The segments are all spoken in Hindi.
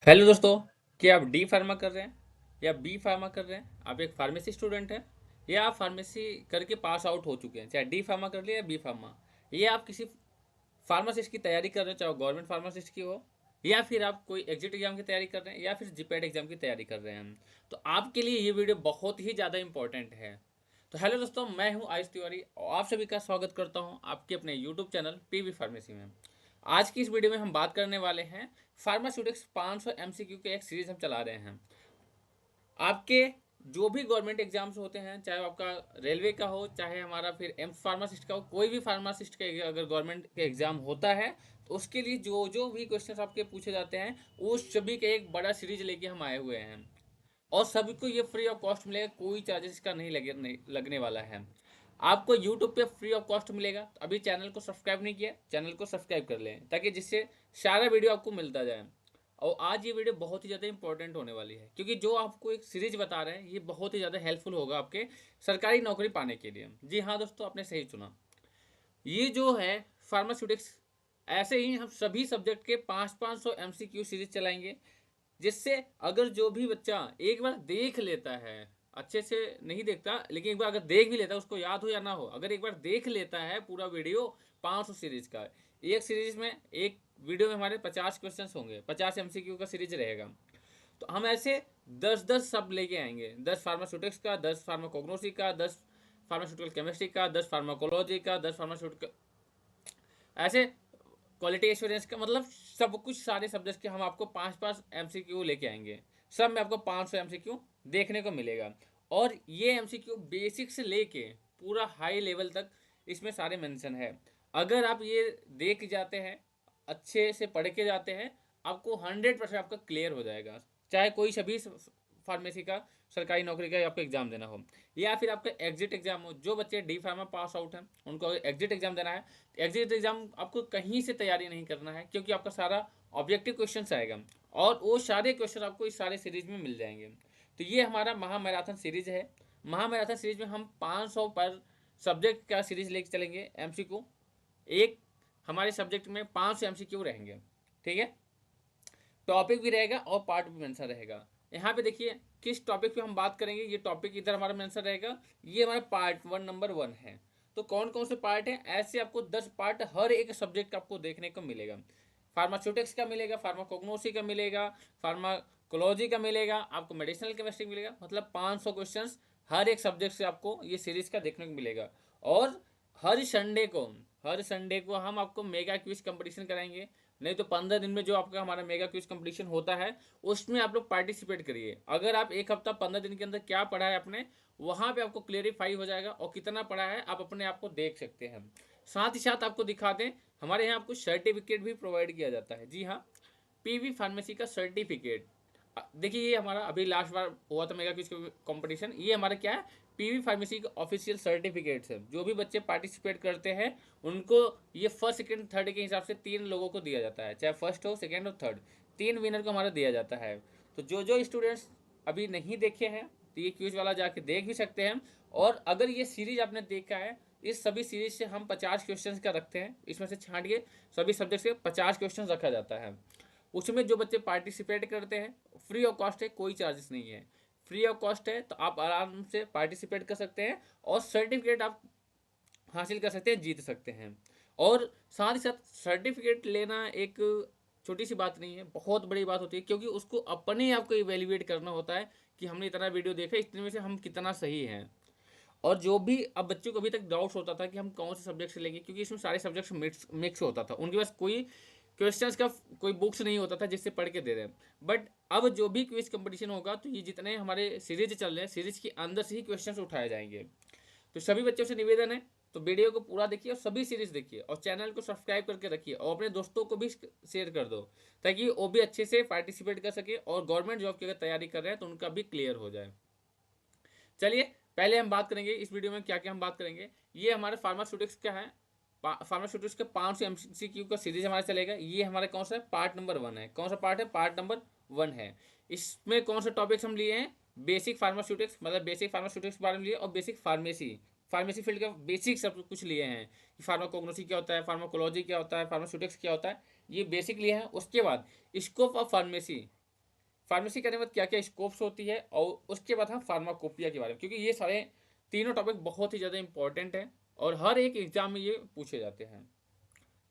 हेलो दोस्तों। क्या आप डी फार्मा कर रहे हैं या बी फार्मा कर रहे हैं? आप एक फार्मेसी स्टूडेंट हैं या आप फार्मेसी करके पास आउट हो चुके हैं, चाहे डी फार्मा कर लिया या बी फार्मा, या आप किसी फार्मासिस्ट की तैयारी कर रहे हो, चाहे गवर्नमेंट फार्मासिस्ट की हो, या फिर आप कोई एग्जिट एग्जाम की तैयारी कर रहे हैं, या फिर जीपैट एग्जाम की तैयारी कर रहे हैं, तो आपके लिए ये वीडियो बहुत ही ज़्यादा इंपॉर्टेंट है। तो हेलो दोस्तों, मैं हूं आयुष तिवारी और आप सभी का स्वागत करता हूं आपके अपने यूट्यूब चैनल पीवी फार्मेसी में। आज की इस वीडियो में हम बात करने वाले हैं फार्मास्यूटिक्स 500 एमसीक्यू के एक सीरीज हम चला रहे हैं। आपके जो भी गवर्नमेंट एग्जाम्स होते हैं, चाहे आपका रेलवे का हो, चाहे हमारा फिर एम्स फार्मासिस्ट का हो, कोई भी फार्मासिस्ट का अगर गवर्नमेंट के एग्जाम होता है तो उसके लिए जो जो भी क्वेश्चंस आपके पूछे जाते हैं उस सभी का एक बड़ा सीरीज लेके हम आए हुए हैं। और सभी को ये फ्री ऑफ कॉस्ट मिलेगा, कोई चार्जेस इसका नहीं लगने वाला है। आपको यूट्यूब पे फ्री ऑफ कॉस्ट मिलेगा। तो अभी चैनल को सब्सक्राइब नहीं किया, चैनल को सब्सक्राइब कर लें ताकि जिससे सारा वीडियो आपको मिलता जाए। और आज ये वीडियो बहुत ही ज़्यादा इंपॉर्टेंट होने वाली है क्योंकि जो आपको एक सीरीज बता रहे हैं ये बहुत ही ज़्यादा हेल्पफुल होगा आपके सरकारी नौकरी पाने के लिए। जी हाँ दोस्तों, आपने सही चुना। ये जो है फार्मास्यूटिक्स, ऐसे ही हम सभी सब्जेक्ट के 500-500 एमसीक्यू सीरीज चलाएंगे, जिससे अगर जो भी बच्चा एक बार देख लेता है, अच्छे से नहीं देखता लेकिन एक बार अगर देख भी लेता है, उसको याद हो या ना हो, अगर एक बार देख लेता है पूरा वीडियो 500 सीरीज का, एक सीरीज में एक वीडियो में हमारे 50 क्वेश्चंस होंगे, 50 एमसीक्यू का सीरीज रहेगा। तो हम ऐसे 10-10 सब लेके आएंगे, 10 फार्मास्यूटिक्स का, 10 फार्माकोग्नोसी का, 10 फार्मास्यूटिकल केमिस्ट्री का, 10 फार्माकोलॉजी का, 10 फार्मास्यूटिकल, ऐसे क्वालिटी एश्योरेंस का, मतलब सब कुछ सारे सब्जेक्ट के हम आपको 5-5 एमसीक्यू लेके आएंगे। सब में आपको 500 एमसीक्यू देखने को मिलेगा। और ये एमसीक्यू बेसिक से लेके पूरा हाई लेवल तक इसमें सारे मेंशन है। अगर आप ये देख जाते हैं, अच्छे से पढ़ के जाते हैं, आपको 100% आपका क्लियर हो जाएगा। चाहे कोई सभी फार्मेसी का सरकारी नौकरी का आपको एग्जाम देना हो, या फिर आपका एग्जिट एग्जाम हो। जो बच्चे डी फार्मा पास आउट हैं उनको एग्जिट एग्जाम देना है, एग्जिट एग्जाम आपको कहीं से तैयारी नहीं करना है क्योंकि आपका सारा ऑब्जेक्टिव क्वेश्चन आएगा और वो सारे क्वेश्चन आपको इस सारे सीरीज में मिल जाएंगे। तो ये हमारा महामैराथन सीरीज है। महामैराथन सीरीज में हम 500 पर सब्जेक्ट का सीरीज लेके चलेंगे। एमसीक्यू एक हमारे सब्जेक्ट में 500 एमसीक्यू रहेंगे, ठीक है। टॉपिक भी रहेगा और पार्ट भी मेंशन रहेगा। यहाँ पे देखिए किस टॉपिक पे हम बात करेंगे। ये टॉपिक इधर हमारा मेंशन रहेगा, ये हमारा पार्ट 1 नंबर 1 है। तो कौन कौन से पार्ट हैं? ऐसे आपको 10 पार्ट हर एक सब्जेक्ट का आपको देखने को मिलेगा। फार्मास्यूटिक्स का मिलेगा, फार्माकोग्नोसी का मिलेगा, फार्माकोलॉजी का मिलेगा, आपको मेडिसिनल केमिस्ट्री मिलेगा। मतलब 500 क्वेश्चंस हर एक सब्जेक्ट से आपको ये सीरीज का देखने को मिलेगा। और हर संडे को हर संडे को हम आपको मेगा क्विज कंपटीशन कराएंगे। नहीं तो 15 दिन में जो आपका हमारा मेगा क्विज कंपटीशन होता है उसमें आप लोग पार्टिसिपेट करिए। अगर आप एक हफ्ता 15 दिन के अंदर क्या पढ़ा है आपने, वहाँ पे आपको क्लेरिफाई हो जाएगा और कितना पढ़ा है आप अपने आप को देख सकते हैं। साथ ही साथ आपको दिखा दें, हमारे यहाँ आपको सर्टिफिकेट भी प्रोवाइड किया जाता है। जी हाँ, पीवी फार्मेसी का सर्टिफिकेट। देखिए ये हमारा अभी लास्ट बार हुआ था मेगा क्विज कंपटीशन, ये हमारा क्या है, पीवी फार्मेसी का ऑफिशियल सर्टिफिकेट्स है। जो भी बच्चे पार्टिसिपेट करते हैं उनको ये फर्स्ट सेकंड थर्ड के हिसाब से 3 लोगों को दिया जाता है, चाहे फर्स्ट हो सेकंड हो थर्ड, 3 विनर को हमारा दिया जाता है। तो जो जो स्टूडेंट्स अभी नहीं देखे हैं तो ये क्विज वाला जाके देख भी सकते हैं। और अगर ये सीरीज आपने देखा है, इस सभी सीरीज से हम 50 क्वेश्चन का रखते हैं, इसमें से छांट के सभी सब्जेक्ट से 50 क्वेश्चन रखा जाता है। उसमें जो बच्चे पार्टिसिपेट करते हैं फ्री ऑफ कॉस्ट है, कोई चार्जेस नहीं है, फ्री ऑफ कॉस्ट है। तो आप आराम से पार्टिसिपेट कर सकते हैं और सर्टिफिकेट आप हासिल कर सकते हैं, जीत सकते हैं। और साथ ही साथ सर्टिफिकेट लेना एक छोटी सी बात नहीं है, बहुत बड़ी बात होती है, क्योंकि उसको अपने आप को इवेल्युएट करना होता है कि हमने इतना वीडियो देखा, इतने में से हम कितना सही हैं। और जो भी अब बच्चों को अभी तक डाउट्स होता था कि हम कौन से सब्जेक्ट से लेंगे, क्योंकि इसमें सारे सब्जेक्ट्स मिक्स होता था, उनके पास कोई क्वेश्चंस का कोई बुक्स नहीं होता था जिससे पढ़ के दे रहे हैं। बट अब जो भी क्विज कंपटीशन होगा तो ये जितने हमारे सीरीज चल रहे हैं, सीरीज के अंदर से ही क्वेश्चंस उठाए जाएंगे। तो सभी बच्चों से निवेदन है, तो वीडियो को पूरा देखिए और सभी सीरीज देखिए और चैनल को सब्सक्राइब करके रखिए और अपने दोस्तों को भी शेयर कर दो ताकि वो भी अच्छे से पार्टिसिपेट कर सके और गवर्नमेंट जॉब की अगर तैयारी कर रहे हैं तो उनका भी क्लियर हो जाए। चलिए पहले हम बात करेंगे इस वीडियो में क्या क्या हम बात करेंगे। ये हमारे फार्मास्यूटिक्स का है, फार्मास्यूटिक्स के 500 एमसीक्यू का सीरीज हमारा चलेगा। ये हमारा कौन सा है, पार्ट नंबर 1 है। कौन सा पार्ट है, पार्ट नंबर 1 है। इसमें कौन से टॉपिक्स हम लिए हैं, बेसिक फार्मास्यूटिक्स, मतलब बेसिक फार्मास्यूटिक्स के बारे में लिए, और बेसिक फार्मेसी, फार्मेसी फील्ड का बेसिक सब कुछ लिए हैं कि फार्माकोग्नोसी क्या होता है, फार्माकोलॉजी क्या होता है, फार्मास्यूटिक्स क्या होता है, ये बेसिक लिए हैं। उसके बाद स्कोप ऑफ फार्मेसी, फार्मेसी करने के बाद क्या क्या स्कोप्स होती है, और उसके बाद हम फार्माकोपिया के बारे में, क्योंकि ये सारे तीनों टॉपिक बहुत ही ज़्यादा इंपॉर्टेंट है और हर एक एग्जाम में ये पूछे जाते हैं।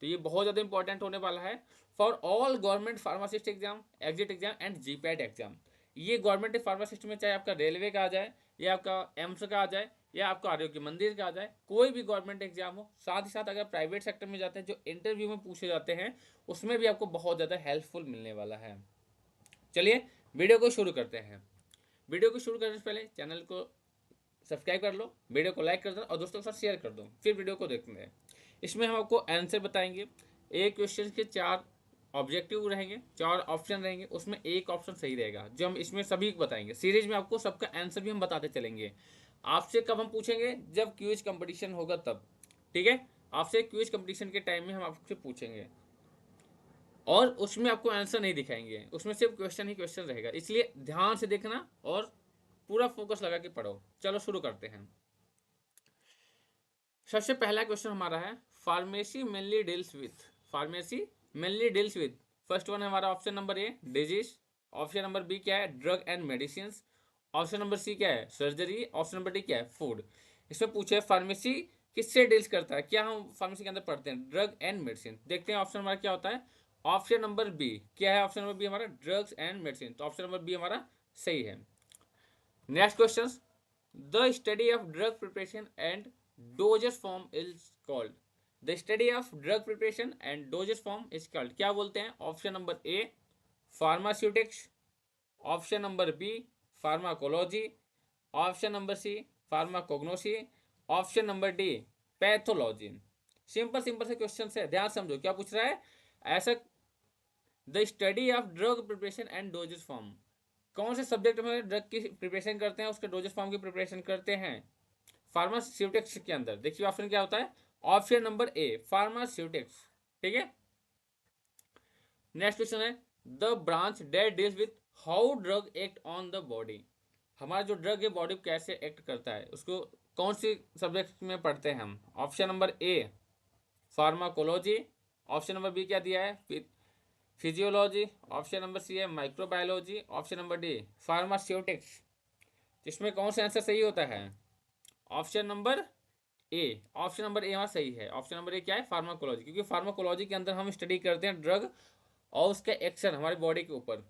तो ये बहुत ज़्यादा इंपॉर्टेंट होने वाला है for all government pharmacist exam, exit exam and GPAT exam. ये गवर्नमेंट फार्मासिस्ट में चाहे आपका रेलवे का आ जाए, या आपका एम्स का आ जाए, या आपका आरोग्य मंदिर का आ जाए, कोई भी गवर्नमेंट एग्जाम हो। साथ ही साथ अगर प्राइवेट सेक्टर में जाते हैं, जो इंटरव्यू में पूछे जाते हैं, उसमें भी आपको बहुत ज़्यादा हेल्पफुल मिलने वाला है। चलिए वीडियो को शुरू करते हैं। वीडियो को शुरू करने से पहले चैनल को सब्सक्राइब कर लो, वीडियो को लाइक कर दो और दोस्तों के साथ शेयर कर दो। फिर वीडियो को देखते हैं। इसमें हम आपको आंसर बताएंगे। एक क्वेश्चन के 4 ऑब्जेक्टिव रहेंगे, 4 ऑप्शन रहेंगे, उसमें एक ऑप्शन सही रहेगा, जो हम इसमें सभी बताएंगे। सीरीज में आपको सबका आंसर भी हम बताते चलेंगे। आपसे कब हम पूछेंगे? जब क्विज कंपटीशन होगा तब, ठीक है। आपसे क्विज कंपटीशन के टाइम में हम आपसे पूछेंगे और उसमें आपको आंसर नहीं दिखाएंगे, उसमें सिर्फ क्वेश्चन ही क्वेश्चन रहेगा, इसलिए ध्यान से देखना और पूरा फोकस लगा के पढ़ो। चलो शुरू करते हैं। सबसे पहला क्वेश्चन हमारा है, pharmacy mainly deals with, pharmacy mainly deals with. First one है हमारा option number A disease, option number B क्या है drug and medicine, option number C क्या है सर्जरी, ऑप्शन नंबर डी क्या है फूड। इसमें पूछे फार्मेसी किससे डील्स करता है, क्या हम फार्मेसी के अंदर पढ़ते हैं ड्रग एंड मेडिसिन। देखते हैं ऑप्शन हमारा क्या होता है। ऑप्शन नंबर बी क्या है, ऑप्शन नंबर बी हमारा ड्रग्स एंड मेडिसिन, तो ऑप्शन नंबर बी हमारा सही है। Next question, the study of drug preparation and doses form is called, the study of drug preparation and doses form is called, क्या बोलते हैं। Option number A pharmaceutics, option number B pharmacology, option number C pharmacognosy, option number D pathology. Simple simple से क्वेश्चन है, ध्यान समझो क्या पूछ रहा है। ऐसा the study of drug preparation and doses form, कौन से सब्जेक्ट में ड्रग की प्रिपरेशन करते हैं, उसके डोजेस फॉर्म की प्रिपरेशन करते हैं फार्मास्यूटिक्स के अंदर। देखिए ऑप्शन क्या होता है, ऑप्शन नंबर ए फार्मास्यूटिक्स, ठीक है। नेक्स्ट क्वेश्चन है, the branch date deals with how drug act on the body, हमारा जो ड्रग है बॉडी कैसे एक्ट करता है, उसको कौन सी सब्जेक्ट में पढ़ते हैं हम। Option number A pharmacology, option number B क्या दिया है फिजियोलॉजी, ऑप्शन नंबर सी है microbiology, option number D pharmaceutics. इसमें कौन सा आंसर सही होता है, option number A, option number A हमारा सही है। ऑप्शन नंबर ए क्या है फार्माकोलॉजी, क्योंकि फार्माकोलॉजी के अंदर हम स्टडी करते हैं ड्रग और उसका एक्शन हमारी बॉडी के ऊपर।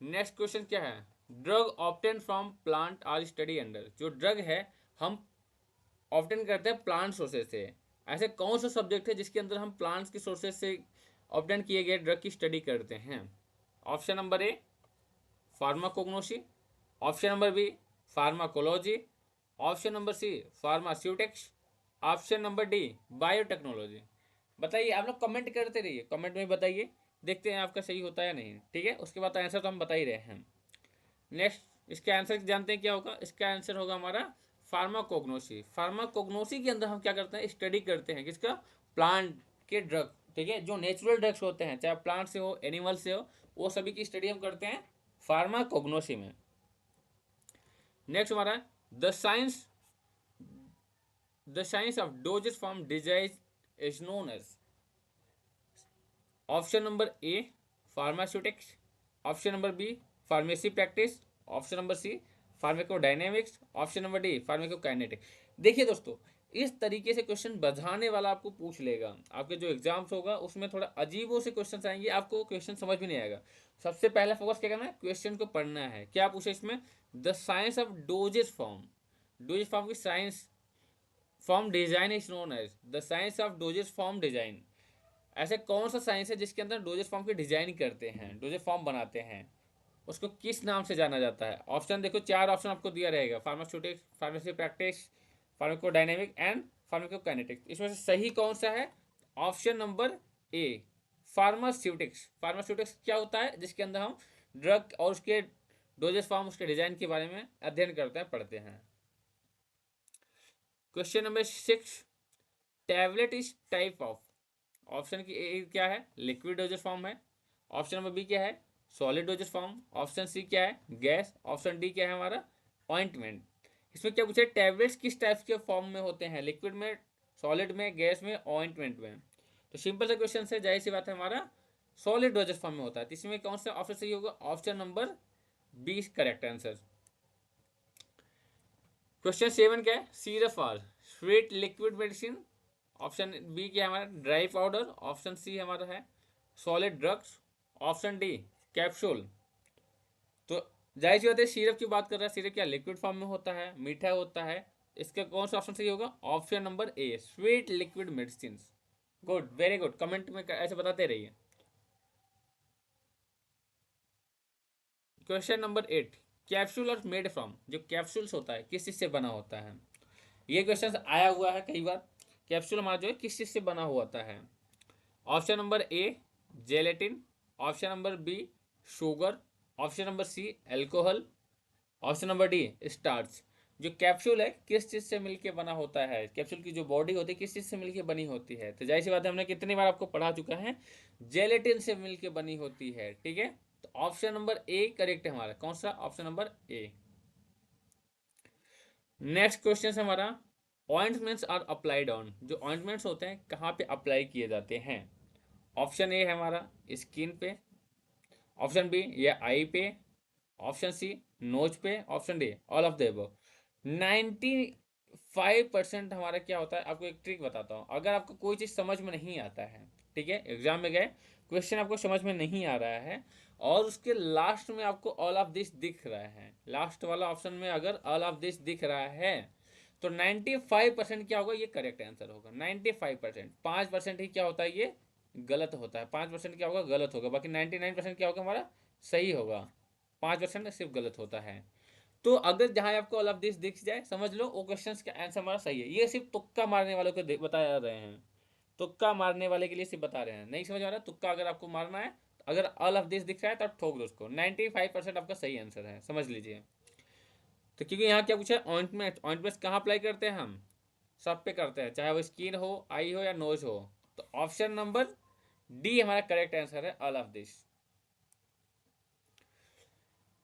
नेक्स्ट क्वेश्चन क्या है, drug obtain from plant are study under, जो ड्रग है हम ऑब्टेन करते हैं प्लांट सोर्सेज से। ऐसे कौन सा सब्जेक्ट है जिसके अंदर हम प्लांट्स की सोर्सेज से ऑब्टेन किए गए ड्रग की स्टडी करते हैं। Option number A pharmacognosy, option number B pharmacology, option number C pharmaceutics, option number D biotechnology. बताइए, आप लोग कमेंट करते रहिए, कमेंट में बताइए, देखते हैं आपका सही होता है या नहीं, ठीक है। उसके बाद आंसर तो हम बता ही रहे हैं। नेक्स्ट इसका आंसर जानते हैं क्या होगा, इसका आंसर होगा हमारा फार्माकोग्नोसी। फार्माकोग्नोसी के अंदर हम क्या करते हैं, स्टडी करते हैं किसका, प्लांट के ड्रग, ठीक है। जो नेचुरल ड्रग्स होते हैं, चाहे प्लांट से हो एनिमल से हो, वो सभी की स्टडी हम करते हैं फार्माकोग्नोसी में। नेक्स्ट हमारा the science of dosage form design is known as, option number A pharmaceutics, option number B pharmacy practice, option number C pharmacodynamics, option number D pharmacokinetics. देखिए दोस्तों, इस तरीके से क्वेश्चन बधाने वाला आपको पूछ लेगा, आपके जो एग्जाम्स होगा उसमें थोड़ा अजीबों से क्वेश्चन आएंगे, आपको क्वेश्चन समझ में नहीं आएगा। सबसे पहला फोकस क्या करना है, क्वेश्चन को पढ़ना है। क्या पूछे इसमें, the science of dosage form, dosage form की science, form design is known as the science of dosage form design. ऐसे कौन सा साइंस है जिसके अंदर डोजेस फॉर्म की डिजाइन करते हैं, डोजेस फॉर्म बनाते हैं, उसको किस नाम से जाना जाता है। ऑप्शन देखो, 4 ऑप्शन आपको दिया रहेगा, pharmaceutics, pharmacy practice, pharmacodynamic and pharmacokinetics. इसमें से सही कौन सा है, option number A pharmaceutics. Pharmaceutics क्या होता है, जिसके अंदर हम ड्रग और उसके डोजेस फॉर्म, उसके डिजाइन के बारे में अध्ययन करते हैं, पढ़ते हैं। Question number 6, tablet is type of, option की ए क्या है लिक्विड डोजेस फॉर्म है, ऑप्शन नंबर बी क्या है solid doses form, option C क्या है गैस, ऑप्शन डी क्या है हमारा ऑइंटमेंट। इसमें क्या पूछा है, टैबलेट्स किस टाइप के फॉर्म में होते हैं, लिक्विड में, सॉलिड में, गैस में, ऑइंटमेंट में। तो सिंपल सा क्वेश्चन है, जाहिर सी बात है हमारा सॉलिड डोजेस फॉर्म में होता है। तो इसमें कौन सा ऑप्शन सही होगा? Option number B correct answer. Question 7 क्या है? सिरप और sweet liquid medicine. Option B क्या है हमारा? Dry powder. ऑप्शन सी हमारा है solid drugs. Option D capsule. तो जाहिर सी बात है सिरप की बात कर रहा है, सिरप क्या लिक्विड फॉर्म में होता है, मीठा होता है। इसका कौन सा ऑप्शन सही होगा? ऑप्शन नंबर ए sweet liquid medicine. Good, very good, comment में ऐसे बताते रहिए। क्वेश्चन नंबर 8, कैप्सूल और मेड फ्रॉम, जो कैप्सूल्स होता है किस चीज से बना होता है? ये क्वेश्चन आया हुआ है कई बार। कैप्सूल हमारा जो है किस चीज से बना हुआ होता है? Option number A gelatin. Option number B sugar. Option number C alcohol. Option number D starch. जो कैप्सूल है किस चीज से मिलके बना होता है? कैप्सूल की जो बॉडी होती है किस चीज से मिलके बनी होती है? तो जाहिर सी बात है हमने कितनी बार आपको पढ़ा चुका है, जेलेटिन से मिलके बनी होती है। ठीक है, तो ऑप्शन नंबर ए करेक्ट है हमारा। कौन सा? ऑप्शन नंबर ए। नेक्स्ट क्वेश्चन है हमारा, ऑइंटमेंट्स आर अप्लाइड ऑन, जो ऑइंटमेंट्स होते हैं कहाँ पे अप्लाई किए जाते हैं? ऑप्शन ए है हमारा स्किन पे। ऑप्शन बी या आई पे। ऑप्शन सी नोज पे। Option D all of the above. 95% हमारा क्या होता है, आपको एक ट्रिक बताता हूँ। अगर आपको कोई चीज़ समझ में नहीं आता है, ठीक है, एग्जाम में गए, क्वेश्चन आपको समझ में नहीं आ रहा है और उसके लास्ट में आपको ऑल ऑफ दिस दिख रहा है, लास्ट वाला ऑप्शन में अगर ऑल ऑफ दिस दिख रहा है, तो 95% क्या होगा? ये करेक्ट आंसर होगा। 95%, 5% ही क्या होता है? ये गलत होता है। 5% क्या होगा? गलत होगा। बाकी 99% क्या होगा हमारा? सही होगा। 5% सिर्फ गलत होता है। तो अगर जहां आपको ऑल ऑफ दिस दिख जाए, समझ लो वो क्वेश्चन का आंसर हमारा सही है। ये सिर्फ तुक्का मारने वालों को बता रहे हैं, तुक्का मारने वाले के लिए सिर्फ बता रहे हैं। नहीं समझ आ रहा, तुक्का अगर आपको मारना है, अगर ऑल ऑफ दिस दिख रहा है तब ठोक दो उसको। 95% आपका सही आंसर है, समझ लीजिए। तो क्योंकि यहाँ क्या पूछा है? ऑइंटमेंट। ऑइंटमेंट कहाँ अप्लाई करते हैं हम? सब पे करते हैं, चाहे वो स्किन हो, आई हो या नोज हो। तो ऑप्शन नंबर डी हमारा करेक्ट आंसर है, all of this.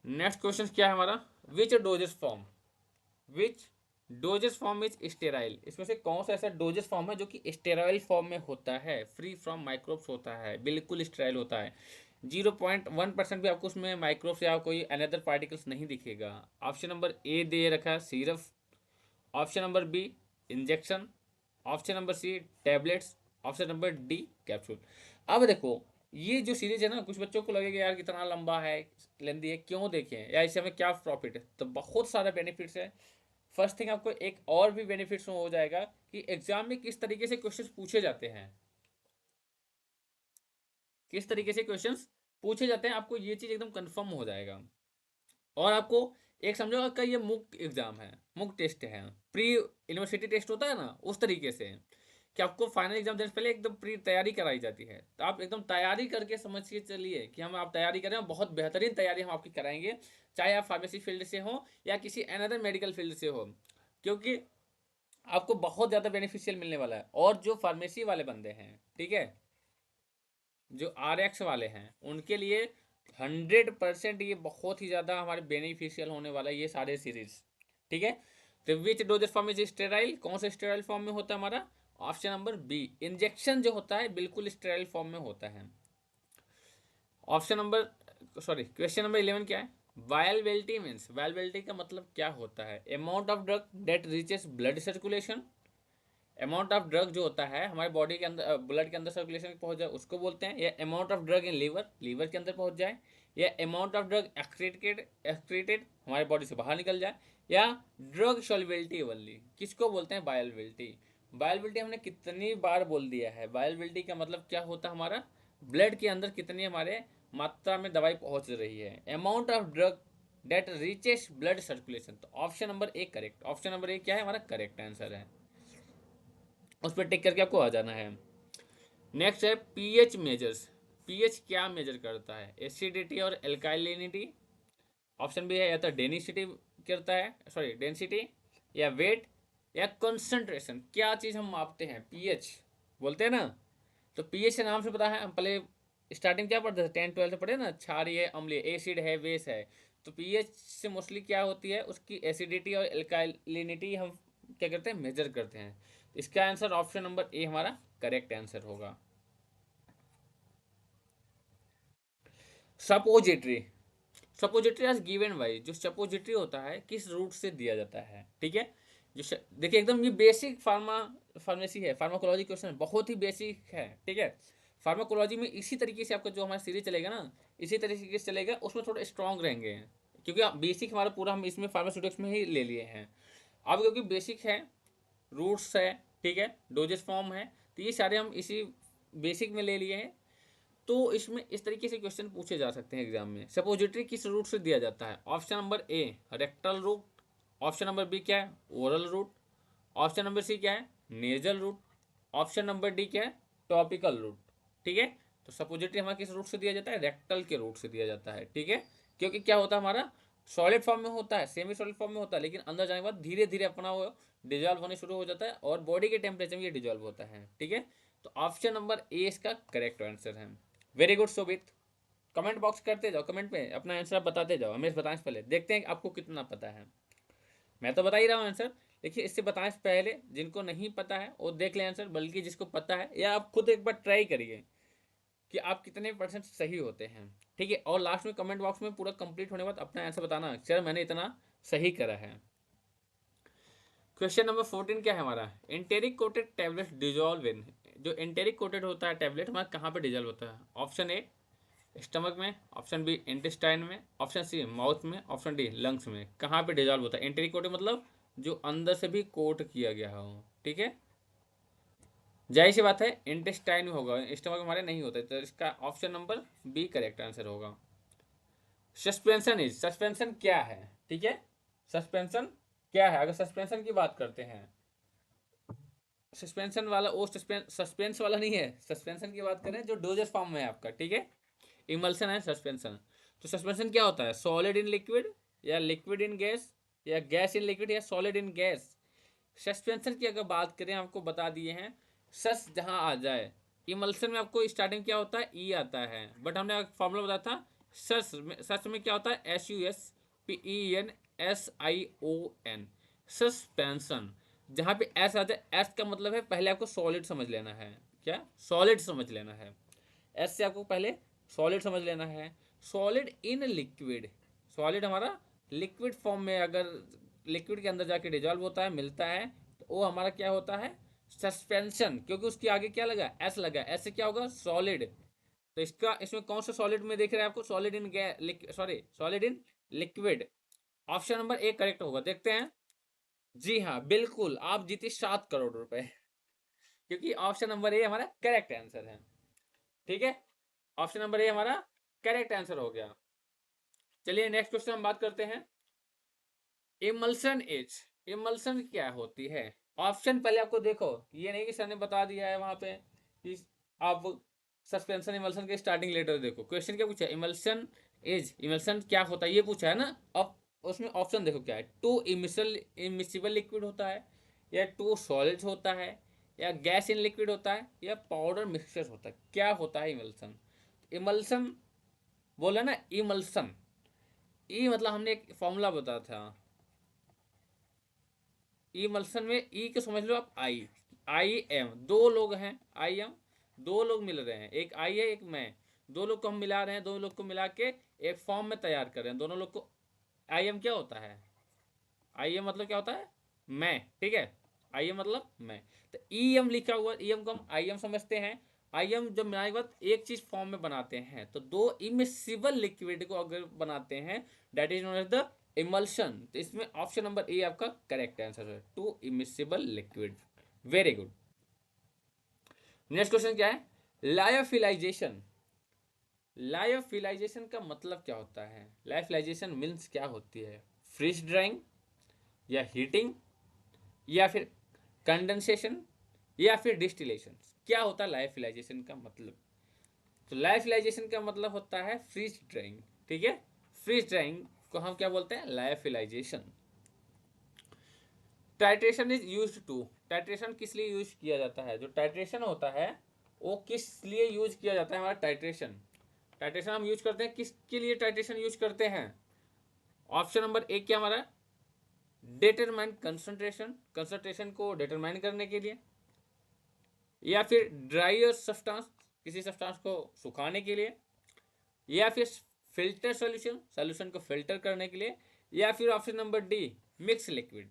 Next question क्या है हमारा? Which dosage form, which dosage form is sterile, इसमें से कौन सा ऐसा डोजेस फॉर्म है जो कि स्टेराइल फॉर्म में होता है, फ्री फ्रॉम माइक्रोब्स होता है, बिल्कुल स्टेराइल होता है, 0.1% भी आपको उसमें माइक्रोब्स या कोई अनदर पार्टिकल्स नहीं दिखेगा? ऑप्शन नंबर ए दे रखा है syrup. Option number B injection. Option number C tablets. Option number D capsule. अब देखो, ये जो सीरीज है ना, कुछ बच्चों को लगेगा यार कितना लंबा है, लेंदी है, क्यों देखें या इससे हमें क्या प्रॉफिट है? तो बहुत सारा बेनिफिट्स है। फर्स्ट थिंग, आपको एक और भी बेनिफिट्स हो जाएगा कि एग्जाम में किस तरीके से क्वेश्चंस पूछे जाते हैं, किस तरीके से क्वेश्चंस पूछे जाते हैं, आपको ये चीज एकदम कंफर्म हो जाएगा। और आपको एक समझो आपका ये मुक एग्जाम है, मुक टेस्ट है, प्री यूनिवर्सिटी टेस्ट होता है ना, उस तरीके से कि आपको फाइनल एग्जाम देने से पहले एकदम प्री तैयारी कराई जाती है। तो आप एकदम तैयारी करके समझ के चलिए कि हम आप तैयारी करें, बहुत बेहतरीन तैयारी हम आपकी कराएंगे, चाहे आप फार्मेसी फील्ड से हो या किसी अनदर मेडिकल फील्ड से हो, क्योंकि आपको बहुत ज़्यादा बेनिफिशियल मिलने वाला है। और जो फार्मेसी वाले बंदे हैं, ठीक है, जो RX वाले हैं, उनके लिए 100% ये बहुत ही ज़्यादा हमारे बेनिफिशियल होने वाला है ये सारे सीरीज। ठीक है, तो विच डोजेस फॉर्म इज स्टेराइल, कौन सा स्टेराइल फॉर्म में होता है हमारा? ऑप्शन नंबर बी इंजेक्शन जो होता है बिल्कुल स्टेराइल फॉर्म में होता है। Option number sorry question number 11 क्या है? वायलेबिलिटी मीन्स, वायलेबिलिटी का मतलब क्या होता है? Amount of drug that reaches blood circulation. Amount of drug जो होता है हमारे बॉडी के अंदर, ब्लड के अंदर सर्कुलेशन में पहुंच जाए, उसको बोलते हैं। या amount of drug in liver, liver के अंदर पहुंच जाए। या अमाउंट ऑफ ड्रग एक्सक्रीटेड हमारे बॉडी से बाहर निकल जाए। या ड्रग सॉल्युबिलिटी ओनली, किसको बोलते हैं? बायोबिलिटी। बायोबिलिटी हमने कितनी बार बोल दिया है, बायोबिलिटी का मतलब क्या होता है हमारा? ब्लड के अंदर कितनी हमारे मात्रा में दवाई पहुंच रही है। Amount of drug that reaches blood circulation. तो option number A correct, option number A क्या है हमारा? करेक्ट आंसर है, उस पर टिक करके आपको आ जाना है। नेक्स्ट है पीएच मेजर्स। पीएच क्या मेजर करता है? एसिडिटी और एल्काइलिनिटी। ऑप्शन बी है या तो डेंसिटी करता है, सॉरी डेंसिटी, या वेट, या कंसंट्रेशन। क्या चीज़ हम मापते हैं? पीएच बोलते हैं ना। तो पीएच के नाम से पता है, हम पहले स्टार्टिंग क्या पढ़ते थे, 10 12 से पढ़े ना, क्षारीय है, अम्लीय, एसिड है, बेस है। तो पीएच से मोस्टली क्या होती है, उसकी एसिडिटी और एल्काइलिनिटी हम क्या करते हैं? मेजर करते हैं। इसका आंसर ऑप्शन नंबर ए हमारा करेक्ट आंसर होगा। Suppository, suppository as given by, जो सपोजिटरी होता है किस रूट से दिया जाता है, ठीक है। देखिए एकदम ये बेसिक फार्मेसी है, फार्माकोलॉजी क्वेश्चन है, बहुत ही बेसिक है, ठीक है। फार्माकोलॉजी में इसी तरीके से आपका जो हमारा सीरीज चलेगा ना, इसी तरीके से चलेगा, उसमें थोड़ा स्ट्रॉन्ग रहेंगे, क्योंकि बेसिक हमारा पूरा हम इसमें फार्मास्यूटिक्स में ही ले लिए हैं। अब क्योंकि बेसिक है, रूट्स है, ठीक है, डोजेस फॉर्म है, तो ये सारे हम इसी बेसिक में ले लिए हैं। तो इसमें इस तरीके से क्वेश्चन पूछे जा सकते हैं एग्जाम में। सपोजिटरी किस रूट से दिया जाता है? Option number A rectal route, option number B क्या है? Oral route, option number C क्या है? Nasal route, option number D क्या है? टॉपिकल रूट, ठीक है। तो सपोजिटरी हमारा किस रूट से दिया जाता है? रेक्टल के रूट से दिया जाता है, ठीक है। क्योंकि क्या होता है हमारा सॉलिड फॉर्म में होता है, सेमी सॉलिड फॉर्म में होता है, लेकिन अंदर जाने के बाद धीरे धीरे अपना वो डिजॉल्व होने शुरू हो जाता है और बॉडी के टेम्परेचर में ये डिजॉल्व होता है, ठीक है। तो ऑप्शन नंबर ए इसका करेक्ट आंसर है। वेरी गुड शोभित, कमेंट बॉक्स करते जाओ, कमेंट में अपना आंसर बताते जाओ, हमें बताने से पहले देखते हैं कि आपको कितना पता है। मैं तो बता ही रहा हूँ आंसर, देखिए इससे बताने से पहले जिनको नहीं पता है वो देख ले आंसर, बल्कि जिसको पता है या आप खुद एक बार ट्राई करिए कि आप कितने परसेंट सही होते हैं, ठीक है। और लास्ट में कमेंट बॉक्स में पूरा कंप्लीट होने के बाद अपना आंसर बताना, सर मैंने इतना सही करा है। क्वेश्चन नंबर 14 क्या है हमारा? Enteric coated tablet dissolve in, जो एंटेरिक कोटेड होता है टैबलेट हमारा कहाँ पे डिजॉल्व होता है? ऑप्शन ए स्टमक में, ऑप्शन बी इंटेस्टाइन में, ऑप्शन सी माउथ में, ऑप्शन डी लंग्स में। कहाँ पे डिजॉल्व होता है? एंटेरिक कोटेड मतलब जो अंदर से भी कोट किया गया हो, ठीक है। जाहिर सी बात है इंटेस्टाइन में होगा, स्टमक हमारे नहीं होता, तो इसका option number B correct answer होगा। सस्पेंशन इज, सस्पेंशन क्या है, ठीक है। सस्पेंशन क्या है? अगर सस्पेंशन की बात करते हैं, सस्पेंशन वाला वो सस्पेंस वाला नहीं है, सस्पेंशन की बात करें जो डोजेस फॉर्म में है आपका, ठीक है। इमल्सन है सस्पेंशन। तो सस्पेंशन क्या होता है? सॉलिड इन लिक्विड, या लिक्विड इन गैस, या गैस इन लिक्विड, या सॉलिड इन गैस। सस्पेंशन की अगर बात करें, आपको बता दिए हैं सस जहां आ जाए। इमल्सन में आपको स्टार्टिंग क्या होता है? ई आता है, बट हमने फॉर्मूला बताया था सस में क्या होता है? SUSPENSION, suspension. जहां पे एस आ जाए, एस का मतलब है पहले आपको सॉलिड समझ लेना है, क्या? सॉलिड समझ लेना है, एस से आपको पहले सॉलिड समझ लेना है। सॉलिड इन लिक्विड, सॉलिड हमारा लिक्विड फॉर्म में अगर लिक्विड के अंदर जाके डिजॉल्व होता है, मिलता है, तो वो हमारा क्या होता है? सस्पेंशन, क्योंकि उसके आगे क्या लगा? एस लगा, एस से क्या होगा? सॉलिड। तो इसका इसमें कौन सा सॉलिड में देख रहे हैं आपको? Solid in sorry solid in liquid. Option number A correct होगा, देखते हैं। जी हाँ बिल्कुल, आप जीते 7 करोड़ रुपए, क्योंकि ऑप्शन नंबर ए हमारा करेक्ट आंसर है, ठीक है। ऑप्शन नंबर ए हमारा करेक्ट आंसर हो गया। चलिए नेक्स्ट क्वेश्चन हम बात करते हैं। इमल्सन एज, इमल्सन क्या होती है? ऑप्शन पहले आपको देखो, ये नहीं कि सर ने बता दिया है वहां पे कि आप सस्पेंशन इमल्सन के स्टार्टिंग लेटर देखो। क्वेश्चन क्या पूछा? इमल्सन एज, इमल्सन क्या होता है ये पूछा है ना। अब उसमें ऑप्शन देखो क्या है? टू इमिसिबल लिक्विड होता है, या टू सॉलिड होता है, या गैस इन लिक्विड होता है, या पाउडर मिक्सचर होता है। क्या होता है इमल्सन? इमल्सन बोला ना, इमल्सन, ई मतलब हमने एक फॉर्मूला बताया था। इमल्सन में ई को समझ लो आप आई, आई एम, दो लोग हैं, आई एम, दो लोग मिल रहे हैं, एक आई है एक मैं, दो लोग को हम मिला रहे हैं, दोनों लोग को मिला के एक फॉर्म में तैयार कर रहे हैं, दोनों लोग को। आई एम क्या होता है? आई एम मतलब क्या होता है? मैं, ठीक है। आई एम मतलब मैं। तो ई एम लिखा हुआ, ई एम को हम आई एम समझते हैं। आई एम जब बनाने के बाद एक चीज फॉर्म में बनाते हैं, तो दो इमिसिबल लिक्विड को अगर बनाते हैं, that is known as the emulsion. तो इसमें ऑप्शन नंबर ए आपका करेक्ट आंसर है, two immiscible liquid. Very good. Next question क्या है? लायोफिलाइजेशन, लायोफिलाइजेशन का मतलब क्या होता है? लायोफिलाइजेशन मीन्स क्या होती है? फ्रीज ड्राइंग, या हीटिंग, या फिर कंडेंसेशन, या फिर डिस्टिलेशन। क्या होता है लायोफिलाइजेशन का मतलब? तो लायोफिलाइजेशन का मतलब होता है फ्रीज ड्राइंग, ठीक है। फ्रीज ड्राइंग को हम क्या बोलते हैं? Lyophilization. Titration is used to, titration किस लिए यूज किया जाता है? जो टाइट्रेशन होता है वो किस लिए यूज किया जाता है? हमारा टाइट्रेशन, टाइट्रेशन हम यूज करते हैं किसके लिए? टाइट्रेशन यूज करते हैं। ऑप्शन नंबर एक क्या हमारा? डिटरमाइन कंसंट्रेशन, कंसंट्रेशन को डिटरमाइन करने के लिए, या फिर ड्राइयर सब्सटेंस, किसी सब्सटेंस को सुखाने के लिए, या फिर फिल्टर सॉल्यूशन, सॉल्यूशन को फिल्टर करने के लिए, या फिर option number D mix liquid.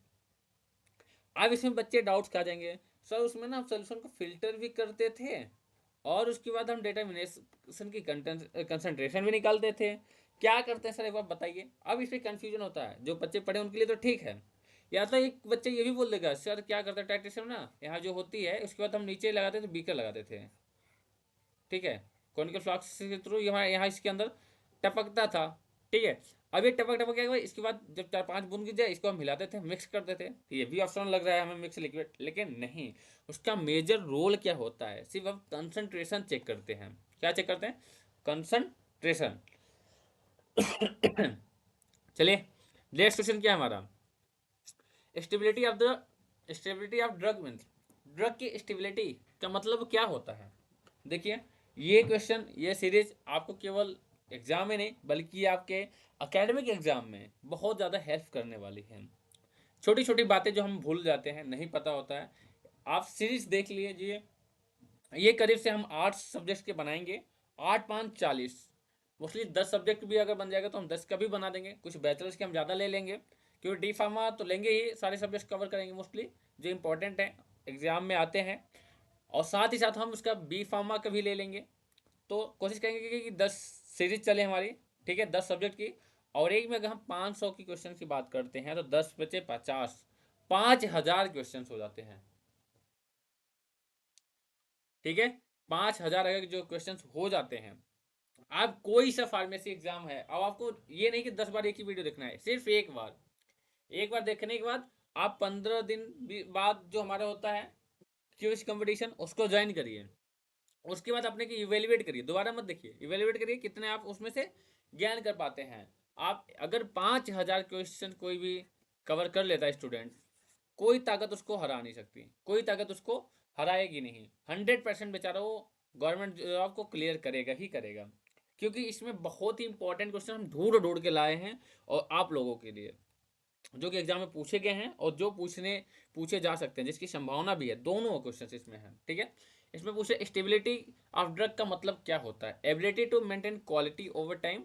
अब इसमें बच्चे डाउट्स खा जाएंगे, सर उसमें ना हम सोल्यूशन को फिल्टर भी करते थे और उसके बाद हम डिटर्मिनेशन की कंसंट्रेशन भी निकालते थे, क्या करते हैं सर एक बार बताइए। अब इसमें कंफ्यूजन होता है, जो बच्चे पढ़े उनके लिए तो ठीक है, या तो एक बच्चे ये भी बोल देगा सर क्या करते हैं टाइट्रेशन ना यहाँ जो होती है उसके बाद हम नीचे लगाते थे, बीकर लगाते थे, ठीक है, कॉनिकल फ्लास्क के थ्रू यहाँ यहाँ इसके अंदर टपकता था, ठीक है। अब ये टपक टपक क्या हुआ, इसके बाद जब 4-5 बूंद गिर जाए इसको हम हिलाते थे, मिक्स करते थे, ये भी ऑप्शन लग रहा है हमें मिक्स लिक्विड, लेकिन नहीं, उसका मेजर रोल क्या होता है, सिर्फ हम कंसंट्रेशन चेक करते हैं। क्या चेक करते हैं? कंसंट्रेशन। चलिए नेक्स्ट क्वेश्चन क्या है हमारा, stability of drug means, drug की स्टेबिलिटी का मतलब क्या होता है। देखिए ये क्वेश्चन, ये सीरीज आपको केवल एग्जाम में नहीं बल्कि आपके एकेडमिक एग्जाम में बहुत ज़्यादा हेल्प करने वाली है। छोटी छोटी बातें जो हम भूल जाते हैं, नहीं पता होता है, आप सीरीज देख लीजिए। ये करीब से हम 8 सब्जेक्ट के बनाएंगे, 8×5 = 40, मोस्टली 10 सब्जेक्ट भी अगर बन जाएगा तो हम 10 का भी बना देंगे, कुछ बैचलर्स के हम ज़्यादा ले लेंगे क्योंकि डी फार्मा तो लेंगे ही, सारे सब्जेक्ट कवर करेंगे मोस्टली जो इंपॉर्टेंट है एग्जाम में आते हैं, और साथ ही साथ हम उसका बी फार्मा का भी ले लेंगे। तो कोशिश करेंगे कि 10 सीरीज चले हमारी, ठीक है, 10 सब्जेक्ट की, और एक में अगर हम 500 की क्वेश्चन की बात करते हैं तो 10 बचे 50, 5000 क्वेश्चन हो जाते हैं, ठीक है। 5000 अगर जो क्वेश्चन हो जाते हैं, आप कोई सा फार्मेसी एग्जाम है, अब आपको ये नहीं कि 10 बार एक ही वीडियो देखना है, सिर्फ एक बार देखने के बाद आप 15 दिन बाद जो हमारा होता है क्विज कंपटीशन उसको ज्वाइन करिए, उसके बाद अपने की इवेल्युएट करिए, दोबारा मत देखिए, इवेल्युएट करिए कितने आप उसमें से ज्ञान कर पाते हैं। आप अगर 5000 क्वेश्चन कोई भी कवर कर लेता है स्टूडेंट, कोई ताकत उसको हरा नहीं सकती, कोई ताकत उसको हराएगी नहीं, 100% बेचारा वो गवर्नमेंट जॉब को क्लियर करेगा ही करेगा, क्योंकि इसमें बहुत ही इंपॉर्टेंट क्वेश्चन हम ढूंढ ढूंढ के लाए हैं और आप लोगों के लिए, जो कि एग्जाम में पूछे गए हैं और जो पूछे जा सकते हैं, जिसकी संभावना भी है, दोनों क्वेश्चन इसमें है, ठीक है। इसमें पूछे स्टेबिलिटी ऑफ ड्रग का मतलब क्या होता है, ability to maintain quality over time,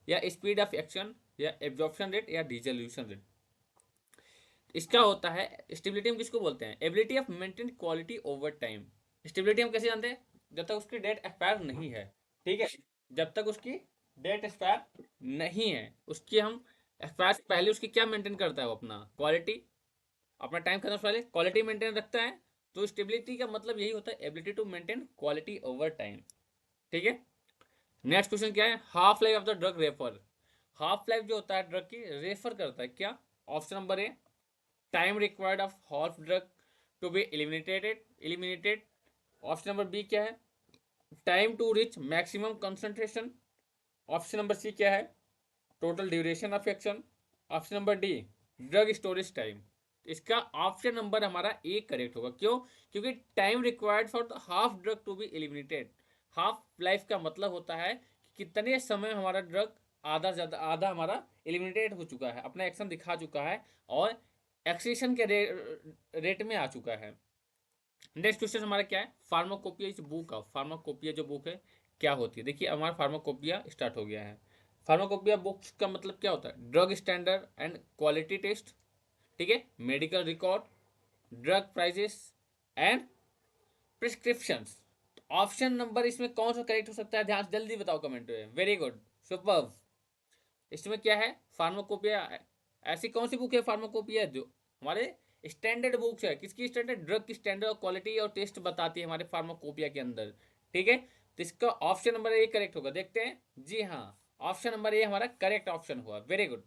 या स्पीड ऑफ एक्शन, या एब्जॉर्प्शन रेट, या डिसोल्यूशन रेट। इसका होता है स्टेबिलिटी, हम किसको बोलते हैं, ability of maintain quality over time. Stability हम कैसे जानते हैं, जब तक उसकी डेट एक्सपायर नहीं है, ठीक है, जब तक उसकी डेट एक्सपायर नहीं है, उसकी हम एक्सपायर से पहले उसकी क्या मेंटेन करता है वो, अपना क्वालिटी, अपना टाइम खत्म से पहले क्वालिटी मेंटेन रखता है। तो स्टेबिलिटी का मतलब यही होता है, ability to maintain quality over time, ठीक है। नेक्स्ट क्वेश्चन क्या है, half life of the drug refer, half life जो होता है ड्रग की रेफर करता है क्या। Option number A time required of half drug to be eliminated. Option number B क्या है, time to reach maximum concentration. Option number C क्या है, total duration of action. Option number D drug storage time. इसका ऑप्शन नंबर हमारा ए करेक्ट होगा, क्यों, क्योंकि time required for the half drug to be eliminated, half life का मतलब होता है कि कितने समय हमारा ड्रग आधा ज़्यादा आधा हमारा एलिमिनेटेड हो चुका है, अपना एक्शन दिखा चुका है और एक्सेशन के रेट में आ चुका है। नेक्स्ट क्वेश्चन हमारा क्या है, फार्माकोपिया इस बुक का, फार्माकोपिया जो बुक है क्या होती है। देखिए हमारा फार्माकोपिया स्टार्ट हो गया है। फार्माकोपिया बुक्स का मतलब क्या होता है, drug standard and quality test, ठीक है, medical record, drug prices and prescriptions. Option number इसमें कौन सा करेक्ट हो सकता है, ध्यान से जल्दी बताओ कमेंट में, वेरी गुड, सुपर्ब। इसमें क्या है, फार्माकोपिया ऐसी कौन सी बुक है, फार्माकोपिया जो हमारे स्टैंडर्ड बुक्स है, किसकी स्टैंडर्ड, ड्रग की स्टैंडर्ड और क्वालिटी और टेस्ट बताती है हमारे फार्माकोपिया के अंदर, ठीक है। तो इसका ऑप्शन नंबर ए करेक्ट होगा, देखते हैं, जी हाँ, ऑप्शन नंबर ए हमारा करेक्ट ऑप्शन हुआ, very good.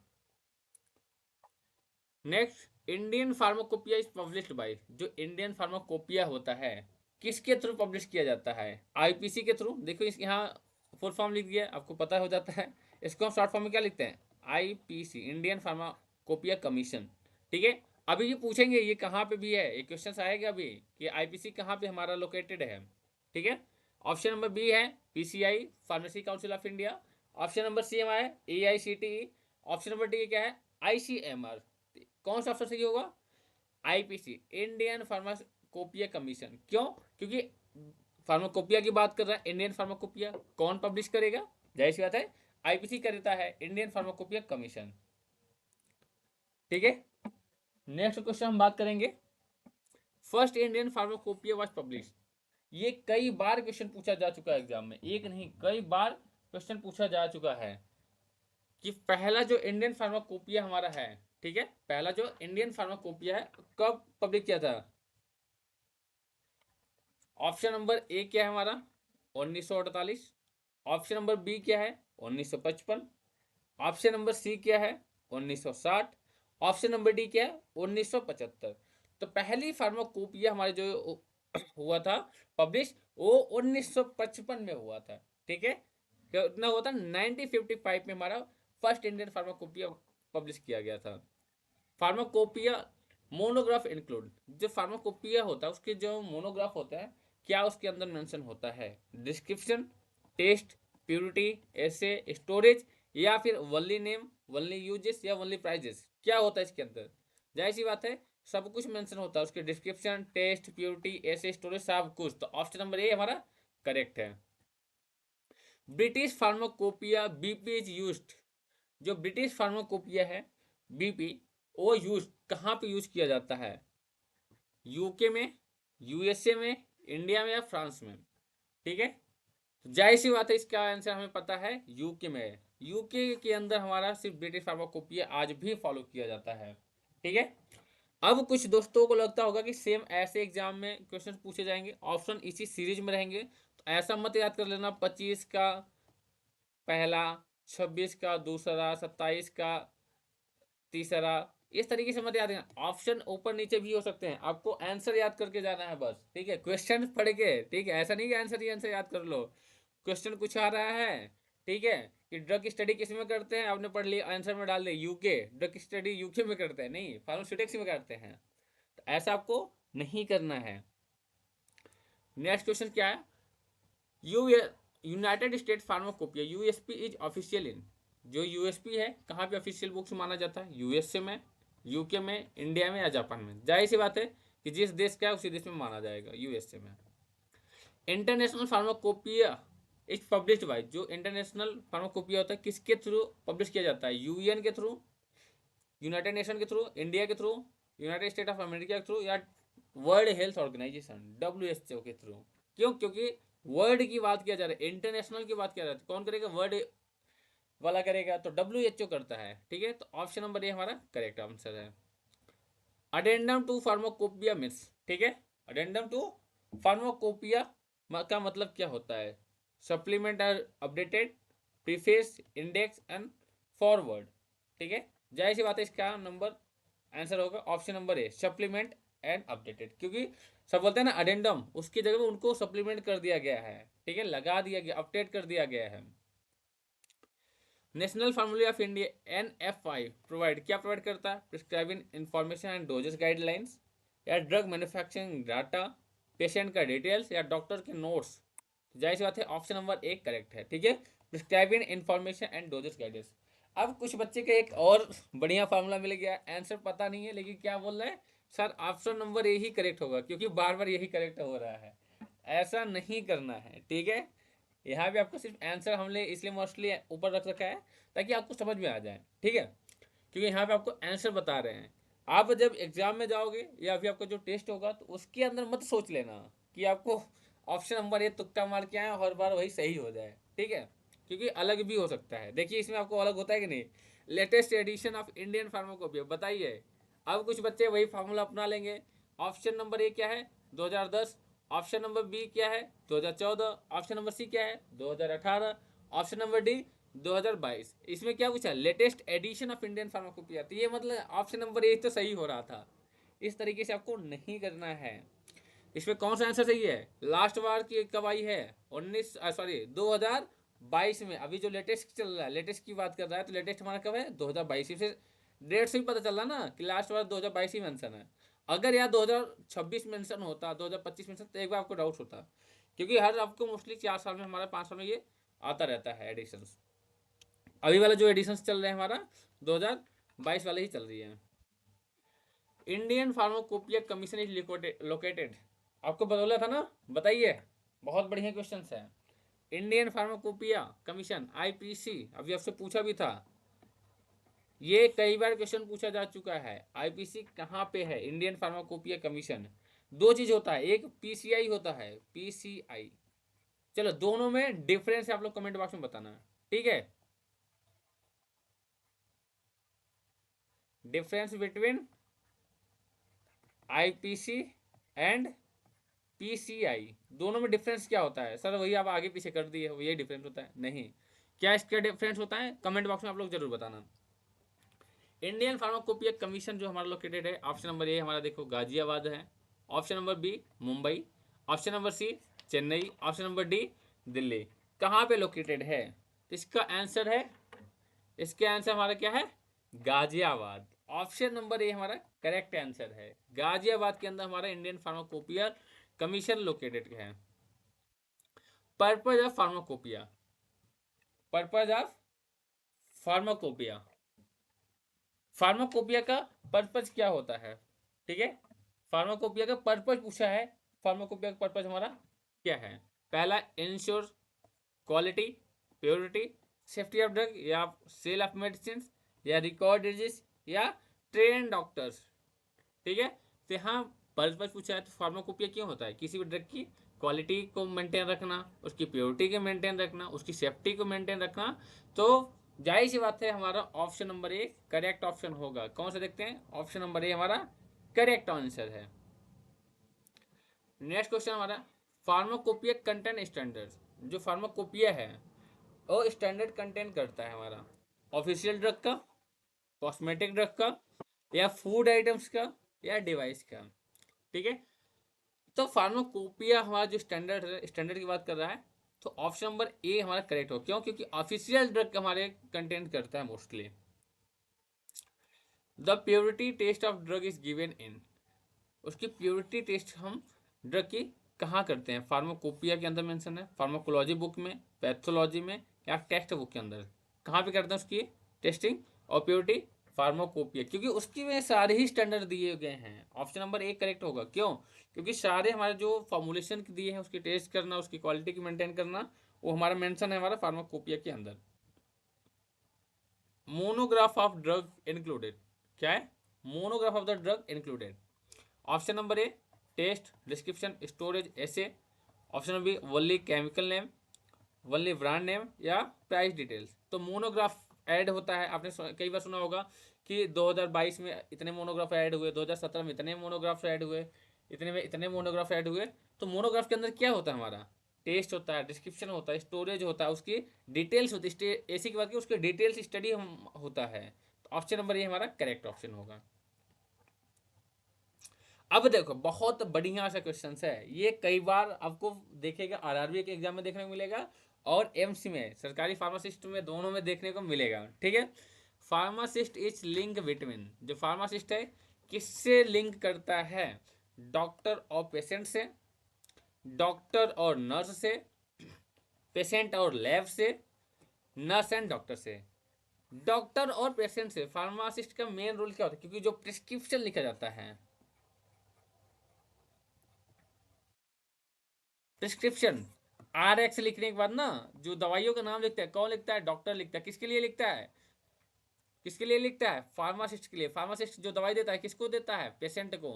Next, Indian pharmacopoeia is published by, जो इंडियन फार्माकोपिया होता है किसके थ्रू पब्लिश किया जाता है, आईपीसी के थ्रू। देखो इस यहाँ फुल फॉर्म लिख दिया, आपको पता हो जाता है, इसको हम शॉर्ट फॉर्म में क्या लिखते हैं, आईपीसी, इंडियन फार्माकोपिया कमीशन, ठीक है। अभी ये पूछेंगे ये कहाँ पे भी है, ये क्वेश्चन आएगा अभी कि आईपीसी कहाँ पे हमारा लोकेटेड है, ठीक है। ऑप्शन नंबर बी है PCI, pharmacy council of India. Option number C हमारा है एआईसीटीई। ऑप्शन नंबर डी क्या है, आईसीएमआर। कौन सा ऑप्शन सही होगा, आईपीसी, इंडियन फार्माकोपिया कमीशन। क्यों, क्योंकि फार्माकोपिया की बात कर रहा है, इंडियन फार्माकोपिया कौन पब्लिश करेगा, जाहिर सी बात है आईपीसी का रहता है इंडियन फार्माकोपिया कमीशन। ठीक है, नेक्स्ट क्वेश्चन हम बात करेंगे, first Indian pharmacopoeia was publish. ये कई बार क्वेश्चन पूछा जा चुका है एग्जाम में, एक नहीं कई बार क्वेश्चन पूछा जा चुका है कि पहला जो इंडियन फार्माकोपिया हमारा है, ठीक है, पहला जो इंडियन फार्माकोपिया है कब पब्लिक किया था। ऑप्शन नंबर ए क्या है हमारा 1948, ऑप्शन नंबर बी क्या है 1955, ऑप्शन नंबर सी क्या है 1960, ऑप्शन नंबर डी क्या है 1975। तो पहली फार्माकोपिया हमारे जो हुआ था पब्लिश वो 1955 में हुआ था। ठीक है, कितना हुआ था 1955 में हमारा फर्स्ट इंडियन फार्माकोपिया पब्लिश किया गया था। फार्माकोपिया मोनोग्राफ इंक्लूड, जो फार्माकोपिया होता है उसके जो मोनोग्राफ होता है क्या उसके अंदर मेंशन होता है, डिस्क्रिप्शन, टेस्ट, प्योरिटी, एसे, स्टोरेज, या फिर वनली नेम, वनली यूजेस या वनली प्राइजेस, क्या होता है इसके अंदर। जाहिर सी बात है सब कुछ मेंशन होता है उसके, डिस्क्रिप्शन, टेस्ट, प्योरिटी, एसे, स्टोरेज, सब कुछ। तो ऑप्शन नंबर ए हमारा करेक्ट है। British pharmacopoeia BP is used, जो ब्रिटिश फार्माकोपिया है बीपी वो यूज कहाँ पे यूज किया जाता है, यूके में, यूएसए में, इंडिया में या फ्रांस में। ठीक है, जाहिर सी बात है इसका आंसर हमें पता है यूके में है। यूके के अंदर हमारा सिर्फ ब्रिटिश फार्माकोपिया आज भी फॉलो किया जाता है। ठीक है, अब कुछ दोस्तों को लगता होगा कि सेम ऐसे एग्जाम में क्वेश्चन पूछे जाएंगे, ऑप्शन इसी सीरीज में रहेंगे, तो ऐसा मत याद कर लेना 25 का पहला, 26 का दूसरा, 27 का तीसरा, इस तरीके से मत याद करना। ऑप्शन ऊपर नीचे भी हो सकते हैं, आपको आंसर याद करके जाना है बस। ठीक है, क्वेश्चन पढ़ के, ठीक है, ऐसा नहीं कि आंसर ही आंसर याद कर लो। क्वेश्चन कुछ आ रहा है, ठीक है, कि ड्रग स्टडी किस में करते हैं, आपने पढ़ लिया आंसर में डाल दे यूके, ड्रग स्टडी यूके में करते हैं, नहीं फार्मास्यूटिक्स में करते हैं, तो ऐसा आपको नहीं करना है। नेक्स्ट क्वेश्चन क्या है, U united state pharmacopoeia USP is official in, जो यूएसपी है कहाँ पे ऑफिशियल बुक्स माना जाता है, यूएसए में, यूके में, इंडिया में या जापान में। जाहिर सी बात है कि जिस देश का है उसी देश में माना जाएगा, यूएसए में। International pharmacopoeia is published by, जो इंटरनेशनल फार्माकोपिया होता है किसके थ्रू पब्लिश किया जाता है, यूएन के थ्रू, यूनाइटेड नेशन के थ्रू, इंडिया के through, United state of America के थ्रू, या वर्ल्ड हेल्थ ऑर्गेनाइजेशन डब्ल्यूएचओ के थ्रू। क्यों, क्योंकि वर्ल्ड की बात किया जा रहा है, इंटरनेशनल की बात किया जा रहा है, कौन करेगा, वर्ल्ड वाला करेगा, तो डब्ल्यूएचओ करता है। ठीक है, तो ऑप्शन नंबर ए हमारा करेक्ट आंसर है। अडेंडम टू फार्माकोपिया मिस, ठीक है, अडेंडम टू फार्माकोपिया का मतलब क्या होता है, supplement are updated, preface, index and forward. ठीक है, जाहिर सी बात है इसका नंबर आंसर होगा option number A, supplement and updated, क्योंकि सब बोलते हैं ना अडेंडम, उसकी जगह में उनको सप्लीमेंट कर दिया गया है। ठीक है, लगा दिया गया, अपडेट कर दिया गया है। National formula of India NFI provide, क्या प्रोवाइड करता है, prescribing information and doses guidelines, या ड्रग मैन्युफैक्चरिंग डाटा, पेशेंट का डिटेल्स, या डॉक्टर के नोट्स। जाहिर सी बात है ऑप्शन नंबर एक करेक्ट है। ठीक है, prescribing information and doses guidance. अब कुछ बच्चे का एक और बढ़िया फार्मूला मिल गया, आंसर पता नहीं है लेकिन क्या बोल रहा है सर ऑप्शन नंबर ए ही करेक्ट होगा, क्योंकि बार बार यही करेक्ट हो रहा है। ऐसा नहीं करना है। ठीक है, यहाँ पे आपको सिर्फ आंसर हमने इसलिए मोस्टली ऊपर रख रखा है ताकि आपको समझ में आ जाए। ठीक है, क्योंकि यहाँ पे आपको आंसर बता रहे हैं। आप जब एग्जाम में जाओगे या फिर आपका जो टेस्ट होगा तो उसके अंदर मत सोच लेना कि आपको ऑप्शन नंबर ए तुक्का मार के आए हर बार वही सही हो जाए। ठीक है, क्योंकि अलग भी हो सकता है। देखिए इसमें आपको अलग होता है कि नहीं, latest edition of Indian pharmacopoeia, बताइए अब कुछ बच्चे वही फार्मूला अपना लेंगे। ऑप्शन नंबर ए क्या है 2010, ऑप्शन नंबर बी क्या है 2014, ऑप्शन नंबर सी क्या है 2018, ऑप्शन नंबर डी 2022। इसमें क्या पूछा, latest edition of Indian pharmacopoeia, तो ये मतलब ऑप्शन नंबर ए तो सही हो रहा था। इस तरीके से आपको नहीं करना है। इसमें कौन सा आंसर सही है, लास्ट बार की कब आई है 2022 में। अभी जो लेटेस्ट चल रहा है, लेटेस्ट की बात कर रहा है, तो लेटेस्ट हमारा कब है 2022 से। डेट से भी पता चल रहा ना कि लास्ट बार 2022 ही मेंशन है। अगर यार 2026 मेंशन होता, 2025 मेंशन, तो एक बार आपको डाउट होता, क्योंकि हर आपको मोस्टली 4 साल में, हमारा 5 साल में ये आता रहता है एडिशन। अभी वाला जो एडिशन चल रहे हैं हमारा 2022 वाले ही चल रही है। Indian pharmacopoeia commission is located, आपको बोला था ना, बताइए, बहुत बढ़िया क्वेश्चन है। इंडियन फार्माकोपिया कमीशन, आईपीसी, अभी आपसे पूछा भी था, ये कई बार क्वेश्चन पूछा जा चुका है। आईपीसी कहाँ पे है? Indian pharmacopoeia commission. दो चीज होता है, एक पीसीआई होता है, पीसीआई। चलो दोनों में डिफरेंस है, आप लोग कमेंट बॉक्स में बताना, ठीक है। Difference between IPC and PCI, दोनों में डिफरेंस क्या होता है? सर वही आप आगे पीछे कर दिए हो, यही डिफरेंस होता है? नहीं, क्या इसका डिफरेंस होता है? कमेंट बॉक्स में आप लोग जरूर बताना। इंडियन फार्माकोपिया कमीशन जो हमारा लोकेटेड है, ऑप्शन नंबर ए हमारा देखो गाजियाबाद है, option number B Mumbai, option number C Chennai, option number D Delhi. कहाँ पे लोकेटेड है? तो इसका आंसर है, इसका आंसर हमारा क्या है? गाजियाबाद। ऑप्शन नंबर ए हमारा करेक्ट आंसर है। गाजियाबाद के अंदर हमारा इंडियन फार्माकोपिया कमीशन लोकेटेड है। Purpose of pharmacopoeia, purpose of pharmacopoeia, pharmacopoeia का पर्पज क्या होता है? ठीक है, फार्माकोपिया का पर्पज पूछा है। फार्माकोपिया का पर्पज हमारा क्या है? पहला, ensure quality, purity, safety of drug, या सेल ऑफ मेडिसिन, या रिकॉर्ड डिजीज, या ट्रेन डॉक्टर्स। ठीक है, तो यहाँ पर्पज पूछा है, तो फार्माकोपिया क्यों होता है? किसी भी ड्रग की क्वालिटी को मेंटेन रखना, उसकी प्योरिटी को मेंटेन रखना, उसकी सेफ्टी को मेंटेन रखना। तो जाहिर सी बात है, हमारा option number A correct option होगा। कौन सा देखते हैं? ऑप्शन नंबर ए हमारा करेक्ट आंसर है। नेक्स्ट क्वेश्चन हमारा, फार्माकोपिया कंटेंट स्टैंडर्ड। जो फार्माकोपिया है वो स्टैंडर्ड कंटेंट करता है हमारा ऑफिशियल ड्रग का, कॉस्मेटिक ड्रग का, या फूड आइटम्स का, या डिवाइस का। ठीक है, तो फार्माकोपिया हमारा जो स्टैंडर्ड है, स्टैंडर्ड की बात कर रहा है, तो ऑप्शन नंबर ए हमारा करेक्ट हो। क्यों? क्योंकि ऑफिशियल ड्रग हमारे कंटेंट करता है mostly. The purity test of drug is given in, उसकी प्योरिटी टेस्ट हम ड्रग की कहाँ करते हैं? फार्माकोपिया के अंदर मेंशन है, फार्माकोलॉजी बुक में, पैथोलॉजी में, या टेक्स्ट बुक के अंदर। कहाँ पे करते हैं उसकी टेस्टिंग और प्योरिटी? फार्माकोपिया, क्योंकि उसकी में सारे ही स्टैंडर्ड दिए गए हैं। ऑप्शन नंबर ए करेक्ट होगा। क्यों? क्योंकि सारे हमारे जो फॉर्मुलेशन दिए हैं, उसकी टेस्ट करना, उसकी क्वालिटी की मेंटेन करना, वो हमारा मेंशन है हमारा फार्माकोपिया के अंदर। मोनोग्राफ ऑफ ड्रग इंक्लूडेड, क्या है? Monograph of the drug included. Option number A test, description, storage, ऐसे। Option number B only chemical name, only brand name, या प्राइस डिटेल्स। तो मोनोग्राफ ऐड होता है, आपने कई बार सुना होगा कि 2022 में इतने मोनोग्राफ ऐड हुए, 2017 में इतने मोनोग्राफ ऐड हुए, इतने में इतने मोनोग्राफ ऐड हुए। तो मोनोग्राफ के अंदर क्या होता है? हमारा टेस्ट होता है, डिस्क्रिप्शन होता है, स्टोरेज होता है, उसकी डिटेल्स होती है, ऐसी की बात की उसकी डिटेल्स स्टडी होता है। तो ऑप्शन नंबर ये हमारा करेक्ट ऑप्शन होगा। अब देखो, बहुत बढ़िया सा क्वेश्चन है ये, कई बार आपको देखेगा आरआरबी के एग्जाम में देखने को मिलेगा, और एम्स में, सरकारी फार्मासिस्ट में, दोनों में देखने को मिलेगा। ठीक है, फार्मासिस्ट इज लिंक बिटवीन, जो फार्मासिस्ट है किससे लिंक करता है? डॉक्टर और पेशेंट से, डॉक्टर और नर्स से, पेशेंट और लैब से, नर्स एंड डॉक्टर से। डॉक्टर और पेशेंट से फार्मासिस्ट का मेन रोल क्या होता है? क्योंकि जो प्रिस्क्रिप्शन लिखा जाता है, प्रिस्क्रिप्शन, RX लिखने के बाद ना, जो दवाइयों का नाम लिखता है, कौन लिखता है? डॉक्टर लिखता है। किसके लिए लिखता है? किसके लिए लिखता है? फार्मासिस्ट के लिए। फार्मासिस्ट जो दवाई देता है किसको देता है? पेशेंट को।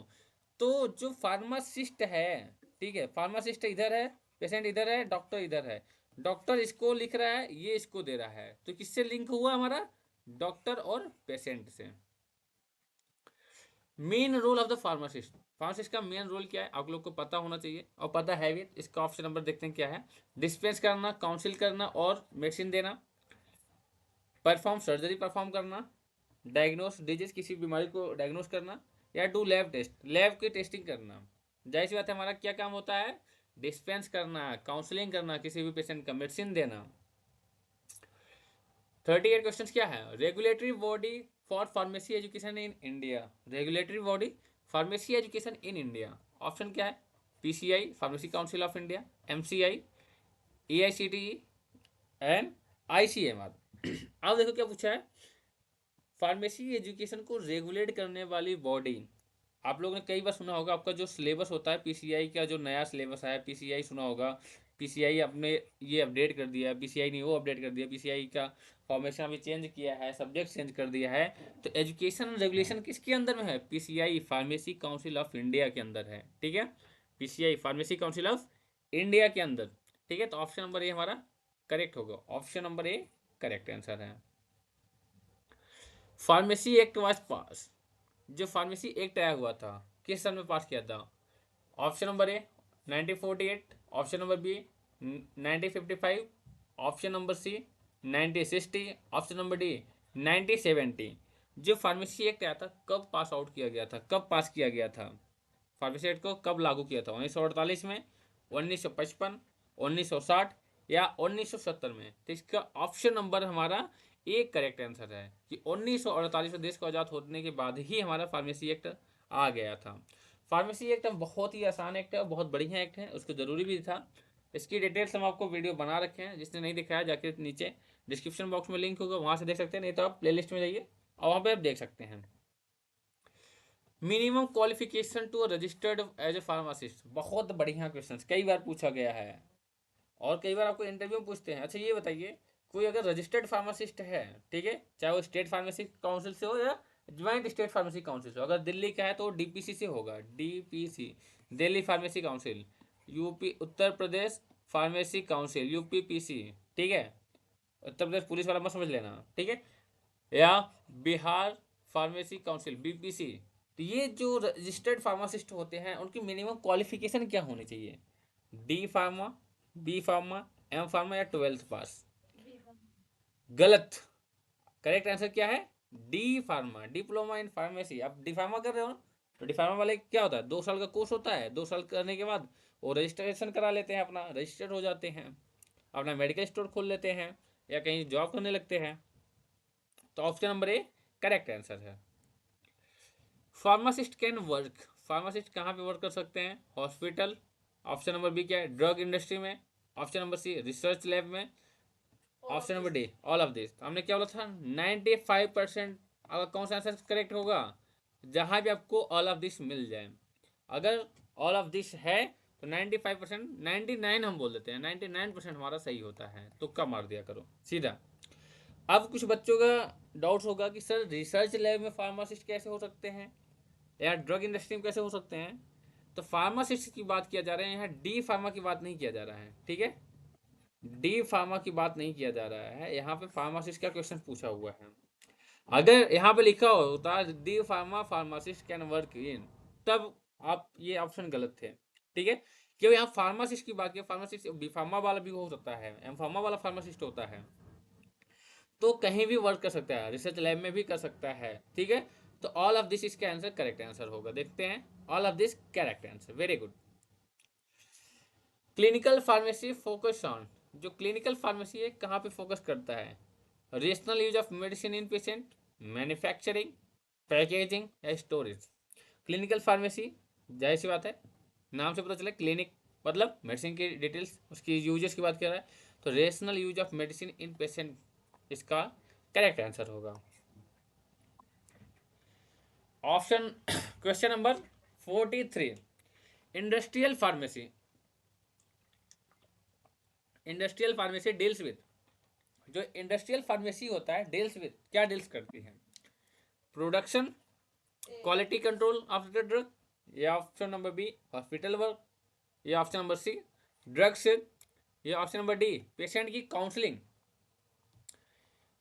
तो जो फार्मासिस्ट है, ठीक है, फार्मासिस्ट इधर है, पेशेंट इधर है, डॉक्टर इधर है। डॉक्टर इसको लिख रहा है, ये इसको दे रहा है, तो किससे लिंक हुआ हमारा? डॉक्टर और पेशेंट से। Main role of the pharmacist, pharmacist का मेन रोल क्या है आप लोग को पता होना चाहिए, और पता है भी। इसका ऑप्शन नंबर देखते हैं क्या है। डिस्पेंस करना, काउंसिल करना और मेडिसिन देना, परफॉर्म सर्जरी परफॉर्म करना, डायग्नोस डिजीज, किसी बीमारी को डायग्नोस करना, या डू लैब टेस्ट, लैब की टेस्टिंग करना। जाहिर सी बात है, हमारा क्या काम होता है? डिस्पेंस करना, काउंसलिंग करना, किसी भी पेशेंट का मेडिसिन देना। 38 क्वेश्चन क्या है? Regulatory body for pharmacy education in India, regulatory body pharmacy education in India. Option क्या है? PCI, pharmacy council of India, MCI, AICTE and ICMR। अब देखो क्या पूछा है, फार्मेसी एजुकेशन को रेगुलेट करने वाली बॉडी। आप लोगों ने कई बार सुना होगा, आपका जो सिलेबस होता है PCI का, जो नया सिलेबस आया PCI सुना होगा, पीसीआई अपने ये अपडेट कर दिया है, पीसीआई नहीं वो अपडेट कर दिया, पीसीआई का फॉर्मेशन अभी चेंज किया है, सब्जेक्ट चेंज कर दिया है। तो एजुकेशन रेगुलेशन किसके अंदर में है? PCI pharmacy council of India के अंदर है। ठीक है, PCI pharmacy council of India के अंदर। ठीक है, तो ऑप्शन नंबर ए हमारा करेक्ट होगा, option number A correct answer है। फार्मेसी एक्ट वाज पास, जो फार्मेसी एक्ट आया हुआ था किस सन में पास किया था? Option number A 1948, option number B 1955, option number C 1960, option number D 1970। जो फार्मेसी एक्ट आया था कब पास आउट किया गया था, कब पास किया गया था? फार्मेसी एक्ट को कब लागू किया था? 1948 में, 1955, 1960 या 1970 में? तो इसका ऑप्शन नंबर हमारा एक करेक्ट आंसर है कि 1948 में देश को आज़ाद होने के बाद ही हमारा फार्मेसी एक्ट आ गया था। फार्मेसी एक्ट बहुत ही आसान एक्ट है, बहुत बढ़िया एक्ट है, उसको ज़रूरी भी था। इसकी डिटेल्स हम आपको वीडियो बना रखे हैं, जिसने नहीं दिखाया जाके नीचे डिस्क्रिप्शन बॉक्स में लिंक होगा, वहाँ से देख सकते हैं, नहीं तो आप प्लेलिस्ट में जाइए और वहाँ पे आप देख सकते हैं। Minimum qualification to registered as a pharmacist, बहुत बढ़िया क्वेश्चन, कई बार पूछा गया है और कई बार आपको इंटरव्यू में पूछते हैं। अच्छा ये बताइए, कोई अगर रजिस्टर्ड फार्मासिस्ट है, ठीक है, चाहे वो स्टेट फार्मेसी काउंसिल से हो या ज्वाइंट स्टेट फार्मेसी काउंसिल से हो, अगर दिल्ली का है तो डीपीसी से होगा, DPC Delhi pharmacy council, UP Uttar Pradesh pharmacy council UPPC, ठीक है, उत्तर प्रदेश पुलिस वाला मत समझ लेना, ठीक है, या बिहार फार्मेसी काउंसिल बीपीसी। तो ये जो रजिस्टर्ड फार्मासिस्ट होते हैं उनकी मिनिमम क्वालिफिकेशन क्या होनी चाहिए? D pharma, B pharma, M pharma या 12th पास? गलत। करेक्ट आंसर क्या है? D pharma, diploma in pharmacy. आप डी फार्मा कर रहे हो ना, तो डी फार्मा वाले क्या होता है, 2 साल का कोर्स होता है, 2 साल करने के बाद वो रजिस्ट्रेशन करा लेते हैं, अपना रजिस्टर्ड हो जाते हैं, अपना मेडिकल स्टोर खोल लेते हैं या कहीं जॉब करने लगते हैं। तो option number A correct answer है। फार्मासिस्ट कैन वर्क, फार्मासिस्ट कहाँ पे वर्क कर सकते हैं? हॉस्पिटल, ऑप्शन नंबर बी क्या है, ड्रग इंडस्ट्री में, option number C research lab में, option number D all of this. हमने क्या बोला था? 95%। अगर कौन सा आंसर करेक्ट होगा? जहाँ भी आपको ऑल ऑफ दिस मिल जाए। अगर ऑल ऑफ दिस है तो 95%, 99 हम बोल देते हैं, 99% हमारा सही होता है, तुक्का मार दिया करो सीधा। अब कुछ बच्चों का डाउट होगा कि सर रिसर्च लैब में फार्मासिस्ट कैसे हो सकते हैं या ड्रग इंडस्ट्री में कैसे हो सकते हैं? तो फार्मासिस्ट की बात किया जा रहा है यहाँ, डी फार्मा की बात नहीं किया जा रहा है, ठीक है, डी फार्मा की बात नहीं किया जा रहा है यहाँ पे। फार्मासिस्ट का क्वेश्चन पूछा हुआ है, अगर यहाँ पे लिखा होता D pharma pharmacist can work in, तब आप ये ऑप्शन गलत थे, ठीक है, क्योंकि यहाँ फार्मासिस्ट की बात की, फार्मासिस्ट बी फार्मा वाला भी हो सकता है, एम फार्मा वाला फार्मासिस्ट होता है, तो कहीं भी वर्क कर सकता है, रिसर्च लैब में भी कर सकता है, ठीक है। तो ऑल ऑफ दिस इसका आंसर करेक्ट आंसर होगा, देखते हैं, all of this correct answer, very good. Clinical pharmacy focus on, जो क्लिनिकल फार्मेसी है कहाँ पे फोकस करता है? Rational use of medicine in patient, manufacturing, packaging या स्टोरेज? क्लिनिकल फार्मेसी, जाहिर सी बात है, नाम से पता चला क्लिनिक मतलब मेडिसिन की डिटेल्स, उसकी यूजेस की बात कर रहा है, तो rational use of medicine in patient इसका करेक्ट आंसर होगा। Option question number 43, industrial pharmacy, industrial pharmacy deals with, जो इंडस्ट्रियल फार्मेसी होता है डील्स विद, क्या डील्स करती है? Production, quality control of the drug, या option number B hospital work, या ऑप्शन नंबर सी ड्रग से, या ऑप्शन नंबर डी पेशेंट की काउंसलिंग।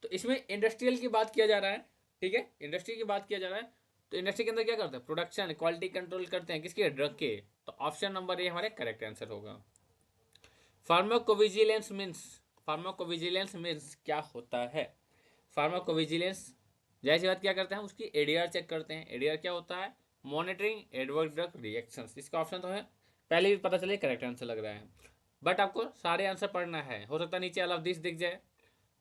तो इसमें इंडस्ट्रियल की बात किया जा रहा है, ठीक है, इंडस्ट्री की बात किया जा रहा है, तो इंडस्ट्री के अंदर क्या करते हैं? प्रोडक्शन क्वालिटी कंट्रोल करते हैं, किसके? ड्रग के। तो ऑप्शन नंबर ए हमारे करेक्ट आंसर होगा। फार्माकोविजिलेंस मीन्स, फार्माकोविजिलेंस मीन्स क्या होता है? फार्माकोविजिलेंस जैसी बात क्या करते हैं, उसकी एडीआर चेक करते हैं। एडीआर क्या होता है? Monitoring adverse drug reactions. इसका ऑप्शन तो है, पहले भी पता चले करेक्ट आंसर लग रहा है, बट आपको सारे आंसर पढ़ना है, हो सकता है नीचे ऑल ऑफ दिस दिख जाए।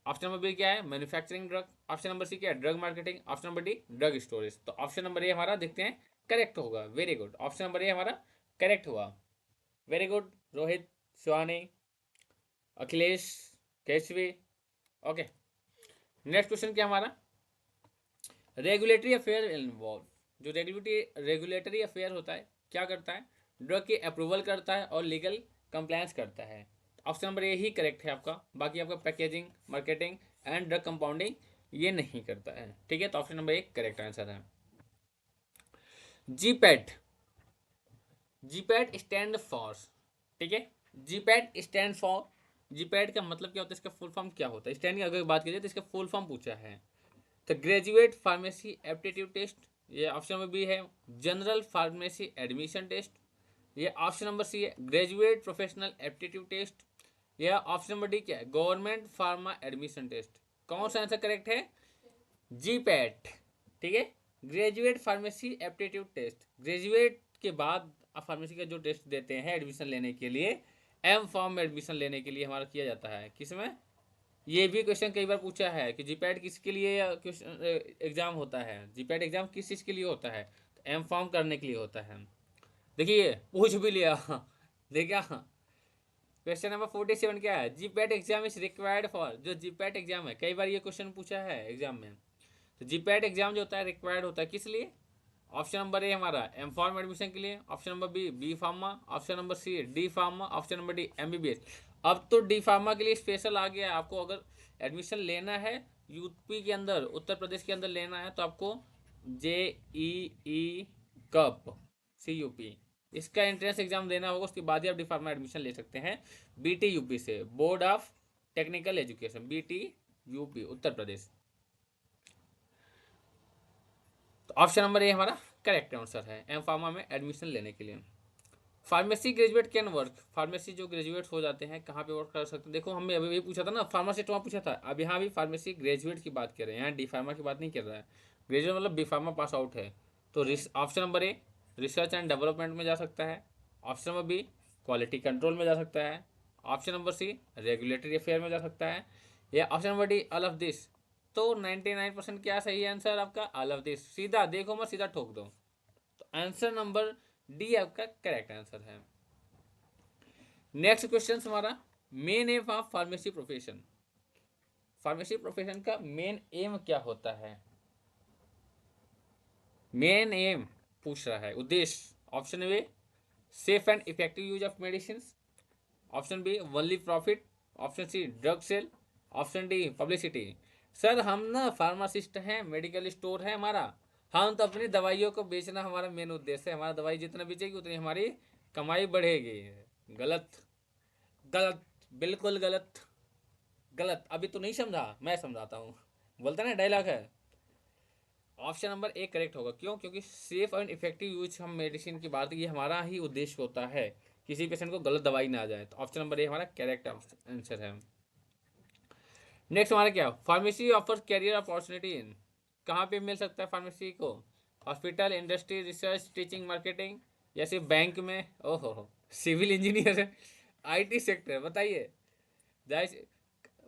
ऑप्शन नंबर बी क्या है? Manufacturing drug. Option number C क्या है? Drug marketing. Option number D drug storage. तो ऑप्शन नंबर ए हमारा देखते हैं करेक्ट होगा, very good, option number A हमारा करेक्ट हुआ, very good. Rohit, Shivani, Akhilesh, Keshavi, okay. Next question क्या हमारा? रेगुलेटरी अफेयर इन्वॉल्व, जो रेगुलेटरी अफेयर होता है क्या करता है? ड्रग की अप्रूवल करता है और लीगल कंप्लायंस करता है। ऑप्शन नंबर ए ही करेक्ट है आपका। बाकी आपका packaging, marketing and drug compounding ये नहीं करता है, ठीक है। तो ऑप्शन नंबर एक करेक्ट आंसर है। जीपैट, जीपैट स्टैंड फॉर, ठीक है। जीपैट स्टैंड फॉर, जीपैट का मतलब क्या होता है, इसका फुल फॉर्म क्या होता है। स्टैंड की अगर बात कीजिए तो इसका फुल फॉर्म पूछा है तो ग्रेजुएट फार्मेसी एप्टीट्यूड टेस्ट, ये ऑप्शन नंबर बी है। जनरल फार्मेसी एडमिशन टेस्ट, ये ऑप्शन नंबर सी है। ग्रेजुएट प्रोफेशनल एप्टीट्यूड टेस्ट, यह ऑप्शन नंबर डी क्या है, गवर्नमेंट फार्मा एडमिशन टेस्ट। कौन सा आंसर करेक्ट है, जी पैट, ठीक है। Graduate pharmacy aptitude test, graduate के बाद आप फार्मेसी का जो टेस्ट देते हैं एडमिशन लेने के लिए, एम फॉर्म में एडमिशन लेने के लिए हमारा किया जाता है, किसमें। ये भी क्वेश्चन कई बार पूछा है कि जीपैट किसके लिए एग्जाम होता है, जीपैट एग्जाम किस चीज़ के लिए होता है, तो एम फॉर्म करने के लिए होता है। देखिए पूछ भी लिया देखिए क्वेश्चन नंबर 47 क्या है, GPAT exam is required for, जो जीपैट एग्जाम है कई बार ये क्वेश्चन पूछा है एग्जाम में। तो जीपैट एग्जाम जो होता है रिक्वायर्ड होता है किस लिए। ऑप्शन नंबर ए हमारा एम फॉर्म एडमिशन के लिए, option number B B pharma, option number C D pharma, option number D MBBS. अब तो डी फार्मा के लिए स्पेशल आ गया है, आपको अगर एडमिशन लेना है यूपी के अंदर, उत्तर प्रदेश के अंदर लेना है तो आपको जे ई कप सी यूपी इसका एंट्रेंस एग्जाम देना होगा, उसके बाद ही आप डी फार्मा एडमिशन ले सकते हैं। बीटी यूपी से, board of technical education, BT UP Uttar Pradesh. तो ऑप्शन नंबर ए हमारा करेक्ट आंसर है एम फार्मा में एडमिशन लेने के लिए। Pharmacy graduate can work, pharmacy जो ग्रेजुएट हो जाते हैं कहाँ पे वर्क कर सकते हैं। देखो हमने अभी पूछा था ना, फार्मासिस्ट वहाँ पूछा था, अब यहाँ भी फार्मेसी ग्रेजुएट की बात कर रहे हैं, यहाँ डी फार्मा की बात नहीं कर रहा है। ग्रेजुएट मतलब बी फार्मा पास आउट है। तो option number A research and development में जा सकता है, option number B quality control में जा सकता है, option number C regulatory affair में जा सकता है, या option number D all of this. तो 99% क्या सही आंसर आपका, ऑल ऑफ दिस। सीधा देखो मत, सीधा ठोक दो। तो आंसर नंबर डी आपका करेक्ट आंसर है। नेक्स्ट क्वेश्चन हमारा, main aim of pharmacy profession, pharmacy profession का मेन एम क्या होता है। मेन एम पूछ रहा है, उद्देश्य। Option A safe and effective use of medicine, option B only profit, option C drug sale, option D publicity. Sir हम ना फार्मासिस्ट हैं, मेडिकल स्टोर है हमारा, हम तो अपनी दवाइयों को बेचना हमारा मेन उद्देश्य है, हमारा दवाई जितना बेचेगी उतनी हमारी कमाई बढ़ेगी। गलत, गलत, बिल्कुल गलत, गलत। अभी तो नहीं समझा, मैं समझाता हूँ, बोलता ना डायलॉग है। ऑप्शन नंबर ए करेक्ट होगा, क्यों, क्योंकि सेफ एंड इफेक्टिव यूज हम मेडिसिन की बात, ये हमारा ही उद्देश्य होता है, किसी पेशेंट को गलत दवाई ना आ जाए। तो ऑप्शन नंबर ए हमारा करेक्ट आंसर है। नेक्स्ट हमारा क्या, pharmacy offer career opportunity in, कहाँ पे मिल सकता है फार्मेसी को, hospital, industry, research, teaching, marketing, या सिर्फ बैंक में। ओहो, सिविल इंजीनियर, आईटी सेक्टर, बताइए। जाए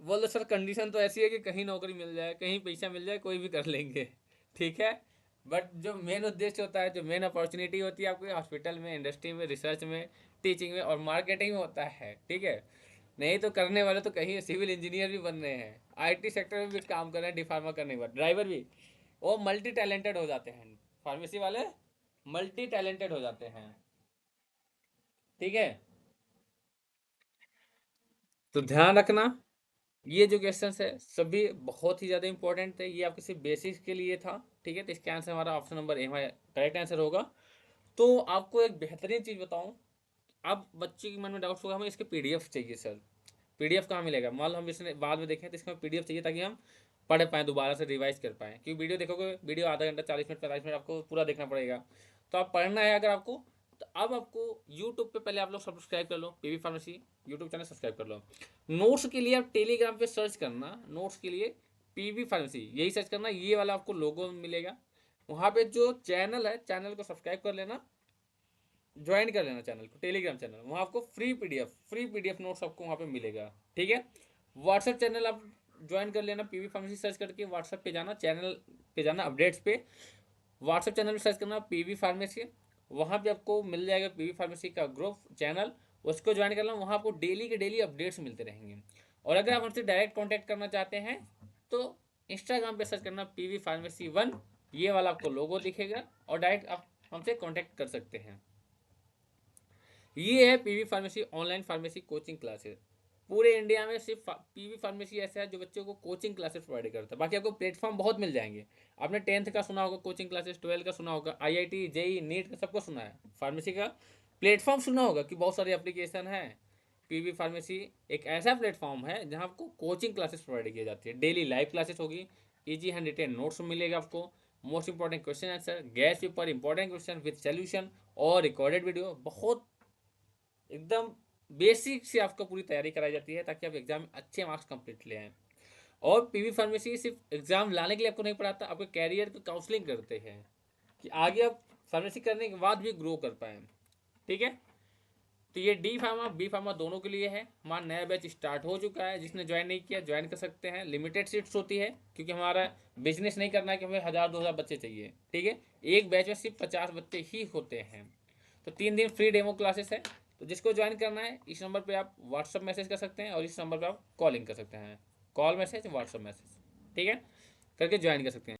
बोल दो सर, कंडीशन तो ऐसी है कि कहीं नौकरी मिल जाए, कहीं पैसा मिल जाए, कोई भी कर लेंगे, ठीक है। बट जो मेन उद्देश्य होता है, जो मेन अपॉर्चुनिटी होती है आपके हॉस्पिटल में, इंडस्ट्री में, रिसर्च में, टीचिंग में और मार्केटिंग में होता है, ठीक है। नहीं तो करने वाले तो कहीं सिविल इंजीनियर भी बन रहे हैं, आईटी सेक्टर में भी काम कर रहे हैं, डी फार्मा करने के बाद ड्राइवर भी, वो मल्टी टैलेंटेड हो जाते हैं फार्मेसी वाले, मल्टी टैलेंटेड हो जाते हैं, ठीक है। तो ध्यान रखना, ये जो क्वेश्चन है सभी बहुत ही ज़्यादा इंपॉर्टेंट थे, ये आपके सिर्फ बेसिक्स के लिए था, ठीक है। तो इसका आंसर हमारा ऑप्शन नंबर ए हमारा करेक्ट आंसर होगा। तो आपको एक बेहतरीन चीज़ बताऊं, अब बच्चे के मन में डाउट होगा, हमें इसके पीडीएफ चाहिए सर, पीडीएफ कहाँ मिलेगा। मान लो हम इसने बाद में देखें तो इसका पीडीएफ चाहिए ताकि हम पढ़ पाएँ, दोबारा से रिवाइज कर पाएँ, क्योंकि वीडियो देखोगे, वीडियो आधा घंटा 40 मिनट 45 मिनट आपको पूरा देखना पड़ेगा। तो आप पढ़ना है अगर आपको, तो अब आपको यूट्यूब पे पहले आप लोग सब्सक्राइब कर लो, PV pharmacy YouTube channel subscribe कर लो। नोट्स के लिए आप टेलीग्राम पे सर्च करना, नोट्स के लिए पीवी फार्मेसी यही सर्च करना, ये वाला आपको लोगो मिलेगा, वहाँ पे जो चैनल है चैनल को सब्सक्राइब कर लेना, ज्वाइन कर लेना चैनल को, टेलीग्राम चैनल, वहाँ आपको फ्री पीडीएफ नोट्स आपको वहाँ पे मिलेगा, ठीक है। व्हाट्सएप चैनल आप ज्वाइन कर लेना, पीवी फार्मेसी सर्च करके व्हाट्सएप पे जाना, चैनल पे जाना, अपडेट्स पे व्हाट्सएप चैनल पे सर्च करना पीवी फार्मेसी, वहाँ पे आपको मिल जाएगा पीवी फार्मेसी का ग्रुप चैनल, उसको ज्वाइन करना, वहाँ आपको डेली के डेली अपडेट्स मिलते रहेंगे। और अगर आप हमसे डायरेक्ट कॉन्टैक्ट करना चाहते हैं तो इंस्टाग्राम पे सर्च करना पीवी फार्मेसी 1, ये वाला आपको लोगो दिखेगा, और डायरेक्ट आप हमसे कॉन्टैक्ट कर सकते हैं। ये है PV pharmacy online pharmacy coaching classes. पूरे इंडिया में सिर्फ पीवी फार्मेसी ऐसा है जो बच्चों को कोचिंग क्लासेस प्रोवाइड करता है। बाकी आपको प्लेटफॉर्म बहुत मिल जाएंगे। आपने 10th का सुना होगा कोचिंग क्लासेस, 12 का सुना होगा, IIT जेई नीट का सबको सुना है। फार्मेसी का प्लेटफॉर्म सुना होगा कि बहुत सारे एप्लीकेशन है। पीवी फार्मेसी एक ऐसा प्लेटफॉर्म है जहाँ आपको कोचिंग क्लासेस प्रोवाइड की जाती है। डेली लाइव क्लासेस होगी, ईजी हैंड रिटेन नोट्स मिलेगा आपको, most important question answer, gas paper important question with solution और रिकॉर्डेड वीडियो। बहुत एकदम बेसिक से आपको पूरी तैयारी कराई जाती है ताकि आप एग्जाम में अच्छे मार्क्स कंप्लीट ले आए। और पीवी फार्मेसी सिर्फ एग्जाम लाने के लिए आपको नहीं पढ़ाता, आपके कैरियर को काउंसलिंग करते हैं कि आगे आप फार्मेसी करने के बाद भी ग्रो कर पाए। ठीक है, तो ये डी फार्मा बी फार्मा दोनों के लिए है। हमारा नया बैच स्टार्ट हो चुका है, जिसने ज्वाइन नहीं किया ज्वाइन कर सकते हैं। लिमिटेड सीट्स होती है क्योंकि हमारा बिजनेस नहीं करना है कि हमें 1000-2000 बच्चे चाहिए। ठीक है, एक बैच में सिर्फ 50 बच्चे ही होते हैं। तो 3 दिन फ्री डेमो क्लासेस है। तो जिसको ज्वाइन करना है इस नंबर पे आप व्हाट्सअप मैसेज कर सकते हैं और इस नंबर पे आप कॉलिंग कर सकते हैं। कॉल मैसेज व्हाट्सअप मैसेज, ठीक है, करके ज्वाइन कर सकते हैं।